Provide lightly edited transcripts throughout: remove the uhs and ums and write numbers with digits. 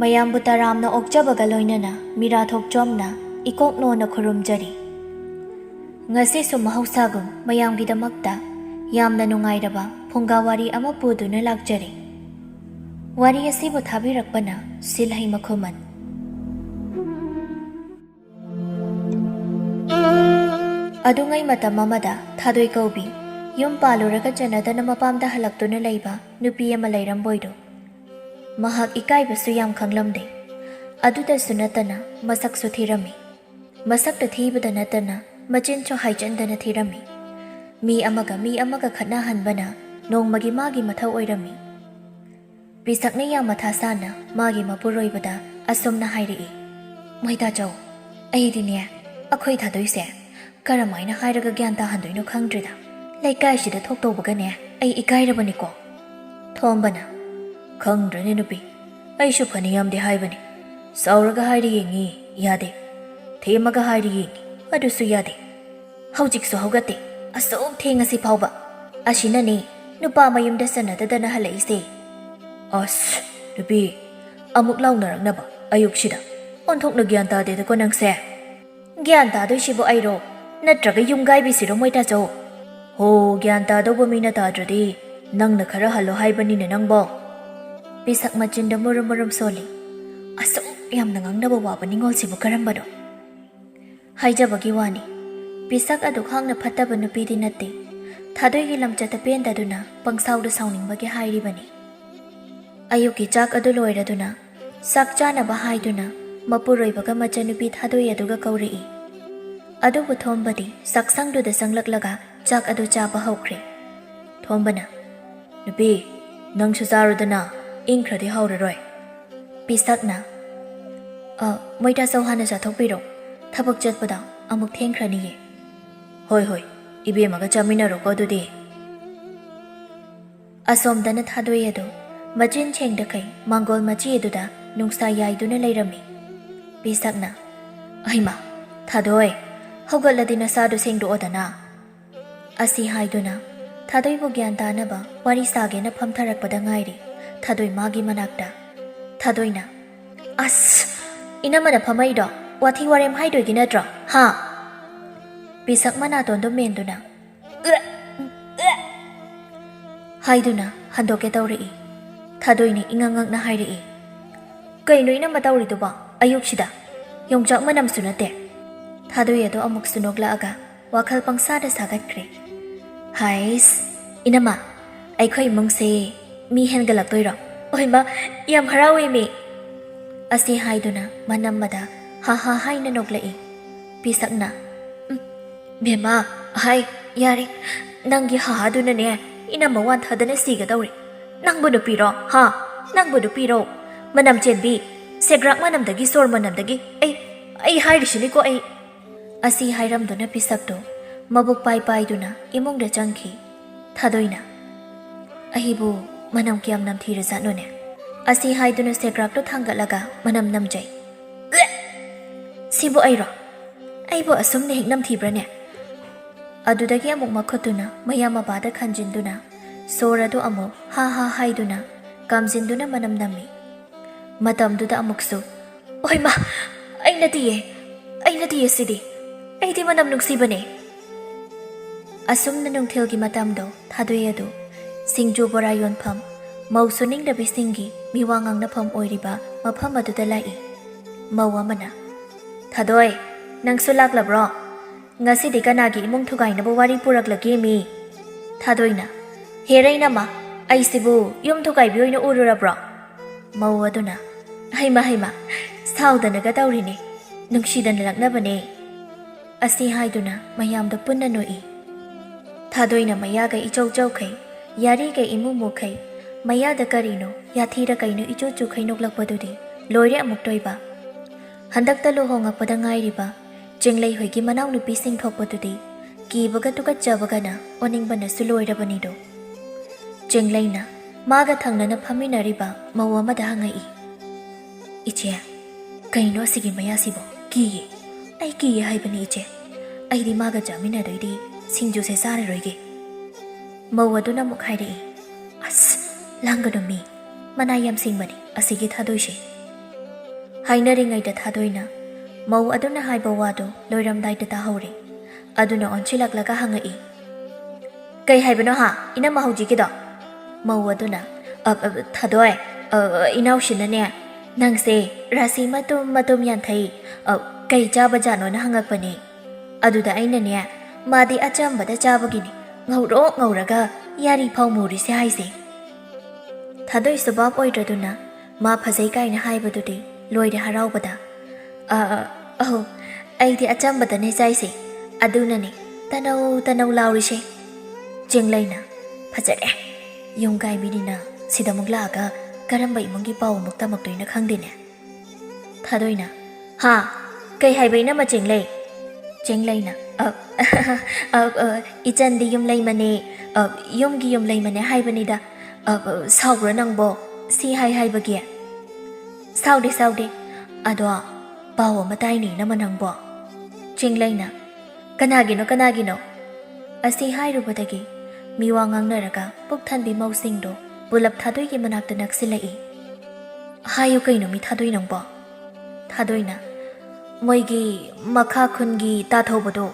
ꯃꯌꯥꯝꯕꯨ ꯇꯔꯥꯝꯅ ꯑꯣꯛꯆꯕꯒ ꯂꯣꯏꯅꯅ ꯃꯤꯔꯥ ꯊꯣꯛꯆꯣꯝꯅ ꯏꯀꯣꯛꯅꯣꯅ ꯈꯨꯔꯨꯝꯖꯔꯤ꯫ ꯉꯁꯤꯁꯨ ꯃꯍꯧꯁꯥꯒꯨꯝ ꯃꯌꯥꯝꯒꯤꯗꯃꯛꯇ ꯌꯥꯝꯅ ꯅꯨꯡꯉꯥꯏꯔꯕ ꯐꯨꯡꯒꯥ ꯋꯥꯔꯤ ꯑꯃ ꯄꯨꯗꯨꯅ ꯂꯥꯛꯆꯔꯤ꯫ ꯋꯥꯔꯤ ꯑꯁꯤꯕꯨ ꯊꯥꯕꯤꯔꯛꯄꯅ ꯁꯤꯜꯍꯩꯃ ꯈꯨꯃꯟ꯫ ꯑꯗꯨꯉꯩ ꯃꯇꯝ ꯑꯃꯗ ꯊꯥꯗꯣꯏ ꯀꯧꯕꯤ ꯌꯨꯝ ꯄꯥꯜꯂꯨꯔꯒ ꯆꯟꯅꯗꯅ ꯃꯄꯥꯝꯗ ꯍꯜꯂꯛꯇꯨꯅ ꯂꯩꯕ ꯅꯨꯄꯤ ꯑꯃ ꯂꯩꯔꯝꯕꯣꯏꯗꯣ꯫ ꯃꯍꯥꯛ ꯏꯀꯥꯏꯕꯁꯨ ꯌꯥꯝ ꯈꯪꯂꯝꯗꯦ꯫ ꯑꯗꯨꯗꯁꯨ ꯅꯠꯇꯅ ꯃꯁꯛꯁꯨ ꯊꯤꯔꯝꯃꯤ꯫ ꯃꯁꯛꯇ ꯊꯤꯕꯗ ꯅꯠꯇꯅ ꯃꯆꯤꯟꯁꯨ ꯍꯥꯏꯆꯟꯗꯅ ꯊꯤꯔꯝꯃꯤ꯫ ꯃꯤ ꯑꯃꯒ ꯈꯠꯅꯍꯟꯕꯅ ꯅꯣꯡꯃꯒꯤ ꯃꯥꯒꯤ ꯃꯊꯧ ꯑꯣꯏꯔꯝꯃꯤ꯫ ꯄꯤꯁꯛꯅ ꯌꯥꯝ ꯃꯊꯥ ꯁꯥꯅ ꯃꯥꯒꯤ ꯃꯄꯨꯔꯣꯏꯕꯗ ꯑꯁꯨꯝꯅ ꯍꯥꯏꯔꯛꯏ, ꯃꯣꯏꯗꯥꯆꯧ, ꯑꯩꯗꯤꯅꯦ ꯑꯩꯈꯣꯏ ꯊꯥꯗꯣꯏꯁꯦ ꯀꯔꯝꯃꯥꯏꯅ ꯍꯥꯏꯔꯒ ꯒ꯭ꯌꯥꯟ ꯇꯥꯍꯟꯗꯣꯏꯅꯣ ꯈꯪꯗ꯭ꯔꯤꯗ꯫ ꯂꯩꯀꯥꯏꯁꯤꯗ ꯊꯣꯛꯇꯧꯕꯒꯅꯦ ꯑꯩ ꯏꯀꯥꯏꯔꯕꯅꯤꯀꯣ꯫ ꯊꯣꯝꯕꯅ, ꯈꯪꯗ꯭ꯔꯅꯦ ꯅꯨꯄꯤ, ꯑꯩꯁꯨ ꯐꯅ ꯌꯥꯝꯗꯤ ꯍꯥꯏꯕꯅꯤ꯫ ꯁꯥꯎꯔꯒ ꯍꯥꯏꯔꯤ ꯌꯦꯡꯉꯤ, ꯌꯥꯗꯦ꯫ ꯊꯦꯝꯃꯒ ꯍꯥꯏꯔꯤ ꯌꯦꯡꯉꯤ, ꯑꯗꯨꯁꯨ ꯌꯥꯗꯦ꯫ ꯍꯧꯖꯤꯛꯁꯨ ꯍꯧꯒꯠꯇꯦ, ꯑꯁꯨꯛ ꯊꯦꯡꯉꯁꯤ ꯐꯥꯎꯕ꯫ ꯑꯁꯤꯅꯅꯦ ꯅꯨꯄꯥ ꯃꯌꯨꯝꯗ ꯆꯟꯅꯗꯗꯅ ꯍꯜꯂꯛꯏꯁꯦ꯫ ꯑꯁ ꯅꯨꯄꯤ, ꯑꯃꯨꯛ ꯂꯥꯎꯅꯔꯛꯅꯕ ꯑꯌꯨꯛꯁꯤꯗ ꯑꯣꯟꯊꯣꯛꯅ ꯒ꯭ꯌꯥꯟ ꯇꯥꯗꯦꯗꯀꯣ ꯅꯪꯁꯦ꯫ ꯒ꯭ꯌꯥꯟ ꯇꯥꯗꯣꯏꯁꯤꯕꯨ ꯑꯩꯔꯣ ꯅꯠꯇ꯭ꯔꯒ ꯌꯨꯝꯒꯥꯏꯕꯤꯁꯤꯔꯣ ꯃꯣꯏꯇꯥꯆꯧ? ꯍꯣ, ꯒ꯭ꯌꯥꯟ ꯇꯥꯗꯧꯕ ꯃꯤꯅ ꯇꯥꯗ꯭ꯔꯗꯤ ꯅꯪꯅ ꯈꯔ ꯍꯜꯂꯣ ꯍꯥꯏꯕꯅꯤꯅꯦ ꯅꯪꯕꯣ꯫ ꯄꯤꯁꯛ ꯃꯆꯤꯟꯗ ꯃꯨꯔꯨꯝ ꯃꯨꯔꯨꯝ ꯁꯣꯜꯂꯤ꯫ ꯑꯁꯨꯛ ꯌꯥꯝꯅ ꯉꯥꯡꯅꯕ ꯋꯥꯕ ꯅꯤꯡꯒꯣꯜꯁꯤꯕꯨ ꯀꯔꯝꯕꯅꯣ? ꯍꯥꯏꯖꯕꯒꯤ ꯋꯥꯅꯤ, ꯄꯤꯁꯛ ꯑꯗꯨ ꯈꯥꯡꯅ ꯐꯠꯇꯕ ꯅꯨꯄꯤꯗꯤ ꯅꯠꯇꯦ꯫ ꯊꯥꯗꯣꯏꯒꯤ ꯂꯝꯆꯠꯇ ꯄꯦꯟꯗꯗꯨꯅ ꯄꯪꯁꯥꯎꯗ ꯁꯥꯎꯅꯤꯡꯕꯒꯤ ꯍꯥꯏꯔꯤꯕꯅꯤ꯫ ꯑꯌꯨꯛꯀꯤ ꯆꯥꯛ ꯑꯗꯨ ꯂꯣꯏꯔꯗꯨꯅ ꯆꯥꯛ ꯆꯥꯅꯕ ꯍꯥꯏꯗꯨꯅ ꯃꯄꯨꯔꯣꯏꯕꯒ ꯃꯆꯟꯅꯨꯄꯤ ꯊꯥꯗꯣꯏ ꯑꯗꯨꯒ ꯀꯧꯔꯛꯏ꯫ ꯑꯗꯨꯕꯨ ꯊꯣꯝꯕꯗꯤ ꯆꯥꯛꯁꯪꯗꯨꯗ ꯆꯪꯂꯛꯂꯒ ꯆꯥꯛ ꯑꯗꯨ ꯆꯥꯕ ꯍꯧꯈ꯭ꯔꯦ꯫ ꯊꯣꯝꯕꯅ, ꯅꯨꯄꯤ, ꯅꯪꯁꯨ ꯆꯥꯔꯨꯗꯅ, ꯏꯪꯈ꯭ꯔꯗꯤ ꯍꯧꯔꯔꯣꯏ꯫ ꯄꯤꯁꯛꯅ, ꯃꯣꯏꯇꯥꯆꯧ ꯍꯥꯟꯅ ꯆꯥꯊꯣꯛꯄꯤꯔꯣ, ꯊꯕꯛ ꯆꯠꯄꯗ ꯑꯃꯨꯛ ꯊꯦꯡꯈ꯭ꯔꯅꯤꯌꯦ꯫ ꯍꯣꯏ ꯍꯣꯏ, ꯏꯕꯦꯝꯃꯒ ꯆꯥꯃꯤꯟꯅꯔꯣꯀꯣ ꯑꯗꯨꯗꯤ꯫ ꯑꯁꯣꯝꯗꯅ ꯊꯥꯗꯣꯏ ꯑꯗꯨ ꯃꯆꯤꯟ ꯁꯦꯡꯗꯈꯩ ꯃꯥꯡꯒꯣꯜ ꯃꯆꯤ ꯑꯗꯨꯗ ꯅꯨꯡꯁꯥ ꯌꯥꯏꯗꯨꯅ ꯂꯩꯔꯝꯃꯤ꯫ ꯄꯤꯁꯛꯅ, ꯑꯩꯃꯥ, ꯊꯥꯗꯣꯏ, ꯍꯧꯒꯠꯂꯗꯤ ꯅꯁꯥꯗꯨ ꯁꯦꯡꯗꯣꯛꯑꯣꯗꯅ꯫ ꯑꯁꯤ ꯍꯥꯏꯗꯨꯅ ꯊꯥꯗꯣꯏꯕꯨ ꯒ꯭ꯌꯥꯟ ꯇꯥꯅꯕ ꯋꯥꯔꯤ ꯁꯥꯒꯦꯅ ꯐꯝꯊꯔꯛꯄꯗ ꯉꯥꯏꯔꯤ ꯊꯥꯗꯣꯏ ꯃꯥꯒꯤ ꯃꯅꯥꯛꯇ꯫ ꯊꯥꯗꯣꯏꯅ, ꯑꯁ, ꯏꯅꯝꯃꯅ ꯐꯝꯃꯛꯏꯗꯣ ꯋꯥꯊꯤ ꯋꯥꯔꯦꯝ ꯍꯥꯏꯗꯣꯏꯒꯤ ꯅꯠꯇ꯭ꯔꯣ, ꯍꯥ? ꯄꯤꯁꯛ ꯃꯅꯥꯇꯣꯟꯗꯨ ꯃꯦꯟꯗꯨꯅ ꯍꯥꯏꯗꯨꯅ ꯍꯟꯗꯣꯛꯀꯦ ꯇꯧꯔꯛꯏ꯫ ꯊꯥꯗꯣꯏꯅ ꯏꯉꯛꯉꯛꯅ ꯍꯥꯏꯔꯛꯏ, ꯀꯩꯅꯣ ꯏꯅꯝꯃ ꯇꯧꯔꯤꯗꯨꯕꯣ ꯑꯌꯨꯛꯁꯤꯗ? ꯌꯣꯡꯆꯥꯛ ꯃꯅꯝꯁꯨ ꯅꯠꯇꯦ꯫ ꯊꯥꯗꯣꯏ ꯑꯗꯨ ꯑꯃꯨꯛꯁꯨ ꯅꯣꯛꯂꯛꯑꯒ ꯋꯥꯈꯜ ꯄꯪꯁꯥꯗ ꯁꯥꯒꯠꯈ꯭ꯔꯦ꯫ ꯍꯥꯏꯁ, ꯏꯅꯝꯃ, ꯑꯩꯈꯣꯏ ꯏꯃꯨꯡꯁꯦ ꯃꯤ ꯍꯦꯟꯒꯠꯂꯛꯇꯣꯏꯔꯣ? ꯑꯣꯏꯃꯥ, ꯌꯥꯝ ꯍꯔꯥꯎꯏꯃꯤ꯫ ꯑꯁꯤ ꯍꯥꯏꯗꯨꯅ ꯃꯅꯝꯃꯗ ꯍꯥ ꯍꯥ ꯍꯥꯏꯅ ꯅꯣꯛꯂꯛꯏ꯫ ꯄꯤꯁꯛꯅ, ꯕꯦꯝꯃ, ꯍꯥꯏ, ꯌꯥꯔꯦ, ꯅꯪꯒꯤ ꯍꯥꯍꯥꯗꯨꯅꯅꯦ ꯏꯅꯝꯃ ꯋꯥꯟꯊꯗꯅ ꯁꯤꯒꯗꯧꯔꯤ꯫ ꯅꯪꯕꯨ ꯅꯨꯄꯤꯔꯣ, ꯍꯥ? ꯅꯪꯕꯨ ꯅꯨꯄꯤꯔꯣ? ꯃꯅꯝ ꯆꯦꯟꯕꯤ, ꯁꯦꯒ꯭ꯔꯥꯛ ꯃꯅꯝꯗꯒꯤ ꯁꯣꯔ ꯃꯅꯝꯗꯒꯤ ꯑꯩ ꯍꯥꯏꯔꯤꯁꯤꯅꯤꯀꯣ ꯑꯩ꯫ ꯑꯁꯤ ꯍꯥꯏꯔꯝꯗꯨꯅ ꯄꯤꯁꯛꯇꯣ ꯃꯕꯨꯛ ꯄꯥꯏꯗꯨꯅ ꯏꯃꯨꯡꯗ ꯆꯪꯈꯤ꯫ ꯊꯥꯗꯣꯏꯅ, ꯑꯩꯕꯨ ꯃꯅꯝ ꯀꯌꯥꯝ ꯅꯝꯊꯤꯔꯖꯥꯠꯅꯣꯅꯦ? ꯑꯁꯤ ꯍꯥꯏꯗꯨꯅ ꯁꯦꯒ꯭ꯔꯥꯛꯇꯣ ꯊꯥꯡꯒꯠꯂꯒ ꯃꯅꯝ ꯅꯝꯖꯩ꯫ ꯁꯤꯕꯨ ꯑꯩꯔꯣ? ꯑꯩꯕꯨ ꯑꯁꯨꯝꯅ ꯍꯦꯛ ꯅꯝꯊꯤꯕ꯭ꯔꯅꯦ? ꯑꯗꯨꯗꯒꯤ ꯑꯃꯨꯛ ꯃꯈꯨꯠꯇꯨꯅ ꯃꯌꯥ ꯃꯄꯥꯗ ꯈꯟꯖꯤꯟꯗꯨꯅ ꯁꯣꯔ ꯑꯗꯨ ꯑꯃꯨꯛ ꯍꯥ ꯍꯥ ꯍꯥꯏꯗꯨꯅ ꯀꯥꯝꯖꯤꯟꯗꯨꯅ ꯃꯅꯝ ꯅꯝꯃꯤ꯫ ꯃꯇꯝꯗꯨꯗ ꯑꯃꯨꯛꯁꯨ, ꯑꯣꯏꯃꯥ, ꯑꯩ ꯅꯠꯇꯤꯌꯦ ꯁꯤꯗꯤ, ꯑꯩꯗꯤ ꯃꯅꯝ ꯅꯨꯡꯁꯤꯕꯅꯦ꯫ ꯑꯁꯨꯝꯅ ꯅꯨꯡꯊꯤꯜꯒꯤ ꯃꯇꯝꯗꯣ ꯊꯥꯗꯣꯏ ꯑꯗꯨ ꯁꯤꯡꯖꯨ ꯕꯣꯔꯥ ꯌꯣꯟꯐꯝ, ꯃꯧꯁꯨ ꯅꯤꯡꯗꯕꯤꯁꯤꯡꯒꯤ ꯃꯤꯋꯥ ꯉꯥꯡꯅꯐꯝ ꯑꯣꯏꯔꯤꯕ ꯃꯐꯝ ꯑꯗꯨꯗ ꯂꯥꯛꯏ꯫ ꯃꯧ ꯑꯃꯅ, ꯊꯥꯗꯣꯏ, ꯅꯪꯁꯨ ꯂꯥꯛꯂꯕ꯭ꯔꯣ? ꯉꯁꯤꯗꯤ ꯀꯅꯥꯒꯤ ꯏꯃꯨꯡ ꯊꯨꯒꯥꯏꯅꯕ ꯋꯥꯔꯤ ꯄꯨꯔꯛꯂꯒꯦ ꯃꯤ? ꯊꯥꯗꯣꯏꯅ, ꯍꯦꯔ ꯏꯅꯝꯃ, ꯑꯩꯁꯤꯕꯨ ꯌꯨꯝ ꯊꯨꯒꯥꯏꯕꯤ ꯑꯣꯏꯅ ꯎꯔꯨꯔꯕ꯭ꯔꯣ? ꯃꯧ ꯑꯗꯨꯅ, ꯍꯩꯃ, ꯁꯥꯎꯗꯅꯒ ꯇꯧꯔꯤꯅꯦ, ꯅꯨꯡꯁꯤꯗꯅ ꯂꯛꯅꯕꯅꯦ꯫ ꯑꯁꯤ ꯍꯥꯏꯗꯨꯅ ꯃꯌꯥꯝꯗ ꯄꯨꯟꯅ ꯅꯣꯛꯏ꯫ ꯊꯥꯗꯣꯏꯅ ꯃꯌꯥꯒ ꯏꯆꯧ ꯆꯧꯈꯩ, ꯌꯥꯔꯤꯒ ꯏꯃꯨ ꯃꯨꯈꯩ, ꯃꯌꯥꯗ ꯀꯔꯤꯅꯣ ꯌꯥꯊꯤꯔ ꯀꯩꯅꯣ ꯏꯆꯨ ꯆꯨꯈꯩ ꯅꯣꯛꯂꯛꯄꯗꯨꯗꯤ ꯂꯣꯏꯔꯦ ꯑꯃꯨꯛ ꯇꯣꯏꯕ꯫ ꯍꯟꯗꯛꯇ ꯂꯨꯍꯣꯡꯉꯛꯄꯗ ꯉꯥꯏꯔꯤꯕ ꯆꯤꯡꯂꯩ ꯍꯣꯏꯒꯤ ꯃꯅꯥꯎꯅꯨꯄꯤꯁꯤꯡ ꯊꯣꯛꯄꯗꯨꯗꯤ ꯀꯤꯕꯒ ꯇꯨꯀꯠꯆꯕꯒꯅ ꯑꯣꯅꯤꯡꯕꯅꯁꯨ ꯂꯣꯏꯔꯕꯅꯤꯗꯣ꯫ ꯆꯤꯡꯂꯩꯅ ꯃꯥꯒ ꯊꯪꯅꯅ ꯐꯝꯃꯤꯟꯅꯔꯤꯕ ꯃꯧ ꯑꯃꯗ ꯍꯪꯉꯛꯏ, ꯏꯆꯦ, ꯀꯩꯅꯣ ꯑꯁꯤꯒꯤ ꯃꯌꯥꯁꯤꯕꯣ? ꯀꯤꯌꯦ, ꯑꯩ ꯀꯤꯌꯦ ꯍꯥꯏꯕꯅꯤ ꯏꯆꯦ꯫ ꯑꯩꯗꯤ ꯃꯥꯒ ꯆꯥꯃꯤꯟꯅꯗꯣꯏꯗꯤ ꯁꯤꯡꯖꯨꯁꯦ ꯆꯥꯔꯔꯣꯏꯒꯦ꯫ ꯃꯧ ꯑꯗꯨꯅ ꯑꯃꯨꯛ ꯍꯥꯏꯔꯛꯏ, ꯑꯁ, ꯂꯥꯡꯒꯅꯨ ꯃꯤ, ꯃꯅꯥ ꯌꯥꯝ ꯁꯤꯡꯕꯅꯤ ꯑꯁꯤꯒꯤ ꯊꯥꯗꯣꯏꯁꯦ꯫ ꯍꯥꯏꯅꯔꯤꯉꯩꯗ ꯊꯥꯗꯣꯏꯅ ꯃꯧ ꯑꯗꯨꯅ ꯍꯥꯏꯕ ꯋꯥꯗꯨ ꯂꯣꯏꯔꯝꯗꯥꯏꯗ ꯇꯥꯍꯧꯔꯦ꯫ ꯑꯗꯨꯅ ꯑꯣꯟꯁꯤꯜꯂꯛꯂꯒ ꯍꯪꯉꯛꯏ, ꯀꯩ ꯍꯥꯏꯕꯅꯣ ꯍꯥ ꯏꯅꯝꯃ ꯍꯧꯖꯤꯛꯀꯤꯗꯣ? ꯃꯧ ꯑꯗꯨꯅ ꯊꯥꯗꯣꯏ, ꯏꯅꯥꯎꯁꯤꯅꯅꯦ ꯅꯪꯁꯦ ꯔꯥꯁꯤ ꯃꯇꯨꯝ ꯌꯥꯟꯊꯩ ꯀꯩ ꯆꯥꯕꯖꯥꯠꯅꯣꯅ ꯍꯪꯉꯛꯄꯅꯦ꯫ ꯑꯗꯨꯗ ꯑꯩꯅꯅꯦ ꯃꯥꯗꯤ ꯑꯆꯝꯕꯗ ꯆꯥꯕꯒꯤꯅꯤ ꯉꯧꯔꯒ ꯌꯥꯔꯤꯐꯥꯎ ꯃꯨꯔꯤꯁꯦ ꯍꯥꯏꯁꯦ꯫ ꯊꯥꯗꯣꯏꯁꯨ ꯚꯥꯞ ꯑꯣꯏꯗ꯭ꯔꯗꯨꯅ ꯃꯥ ꯐꯖꯩ ꯀꯥꯏꯅ ꯍꯥꯏꯕꯗꯨꯗꯤ ꯂꯣꯏꯔꯦ ꯍꯔꯥꯎꯕꯗ꯫ ꯑꯩꯗꯤ ꯑꯆꯝꯕꯗꯅꯦ ꯆꯥꯏꯁꯦ, ꯑꯗꯨꯅꯅꯦ ꯇꯅꯧ ꯂꯥꯎꯔꯤꯁꯦ꯫ ꯆꯦꯡꯂꯩꯅ ꯐꯖꯔꯦ, ꯌꯨꯝꯒꯥꯏꯕꯤꯅꯤꯅ ꯁꯤꯗ ꯑꯃꯨꯛ ꯂꯥꯛꯑꯒ ꯀꯔꯝꯕ ꯏꯃꯨꯡꯒꯤ ꯄꯥꯎ ꯑꯃꯨꯛ ꯇꯝꯃꯛꯇꯣꯏꯅꯣ ꯈꯪꯗꯦꯅꯦ꯫ ꯊꯥꯗꯣꯏꯅ ꯍꯥ ꯀꯩ ꯍꯥꯏꯕ ꯏꯅꯝꯃ ꯆꯦꯡꯂꯩ? ꯆꯦꯡꯂꯩꯅ ꯏꯆꯟꯗꯤ ꯌꯨꯝꯂꯩꯃꯅꯦ, ꯌꯨꯝꯒꯤ ꯌꯨꯝꯂꯩꯃꯅꯦ ꯍꯥꯏꯕꯅꯤꯗ, ꯁꯥꯎꯕ꯭ꯔꯣ ꯅꯪꯕꯣ ꯁꯤ ꯍꯥꯏꯕꯒꯤ? ꯁꯥꯎꯗꯦ, ꯑꯗꯣ ꯄꯥꯎ ꯑꯃ ꯇꯥꯏꯅꯦ ꯏꯅꯝꯃ ꯅꯪꯕꯣ꯫ ꯆꯦꯡꯂꯩꯅ ꯀꯅꯥꯒꯤꯅꯣ? ꯑꯁꯤ ꯍꯥꯏꯔꯨꯕꯗꯒꯤ ꯃꯤꯋꯥ ꯉꯥꯡꯅꯔꯒ ꯄꯨꯛ ꯊꯟꯕꯤ ꯃꯧꯁꯤꯡꯗꯣ ꯄꯨꯂꯞ ꯊꯥꯗꯣꯏꯒꯤ ꯃꯅꯥꯛꯇ ꯅꯛꯁꯤꯜꯂꯛꯏ꯫ ꯍꯥꯏꯌꯨ ꯀꯩꯅꯣ ꯃꯤ ꯊꯥꯗꯣꯏ ꯅꯪꯕꯣ? ꯊꯥꯗꯣꯏꯅ ꯃꯣꯏꯒꯤ ꯃꯈꯥ ꯈꯨꯟꯒꯤ ꯇꯥꯊꯧꯕꯗꯣ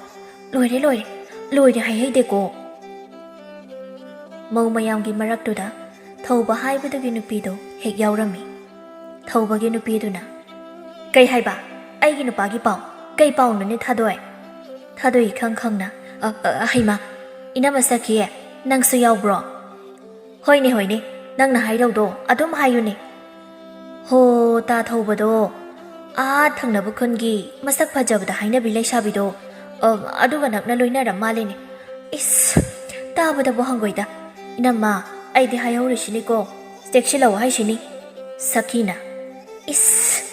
ꯂꯣꯏꯔꯦ ꯍꯥꯏꯍꯩꯗꯦꯀꯣ꯫ ꯃꯧ ꯃꯌꯥꯝꯒꯤ ꯃꯔꯛꯇꯨꯗ ꯊꯧꯕ ꯍꯥꯏꯕꯗꯨꯒꯤ ꯅꯨꯄꯤꯗꯣ ꯍꯦꯛ ꯌꯥꯎꯔꯝꯃꯤ꯫ ꯊꯧꯕꯒꯤ ꯅꯨꯄꯤꯗꯨꯅ ꯀꯩ ꯍꯥꯏꯕ ꯑꯩꯒꯤ ꯅꯨꯄꯥꯒꯤ ꯄꯥꯎ? ꯀꯩ ꯄꯥꯎꯅꯣꯅꯦ ꯊꯥꯗꯣꯏ? ꯊꯥꯗꯣꯏ ꯈꯪꯅ ꯍꯩꯃꯥ ꯏꯅꯝꯃ ꯁꯈꯤ ꯅꯪꯁꯨ ꯌꯥꯎꯕ꯭ꯔꯣ? ꯍꯣꯏꯅꯦ ꯅꯪꯅ ꯍꯥꯏꯔꯧꯗꯣ ꯑꯗꯨꯝ ꯍꯥꯏꯌꯨꯅꯦ꯫ ꯍꯣ ꯇꯥ ꯊꯧꯕꯗꯣ ꯊꯪꯅꯕ ꯈꯨꯟꯒꯤ ꯃꯁꯛ ꯐꯖꯕꯗ ꯍꯥꯏꯅꯕꯤ ꯂꯩꯁꯥꯕꯤꯗꯣ ꯑꯗꯨꯒ ꯅꯛꯅ ꯂꯣꯏꯅꯔꯝ ꯃꯥꯜꯂꯦꯅꯦ꯫ ꯏꯁ ꯇꯥꯕꯗꯕꯨ ꯍꯪꯒꯣꯏꯗ ꯏꯅꯝꯃ, ꯑꯩꯗꯤ ꯍꯥꯏꯍꯧꯔꯤꯁꯤꯅꯤꯀꯣ, ꯆꯦꯛꯁꯤꯜꯂꯧ ꯍꯥꯏꯁꯤꯅꯤ꯫ ꯁꯈꯤꯅ ꯏꯁ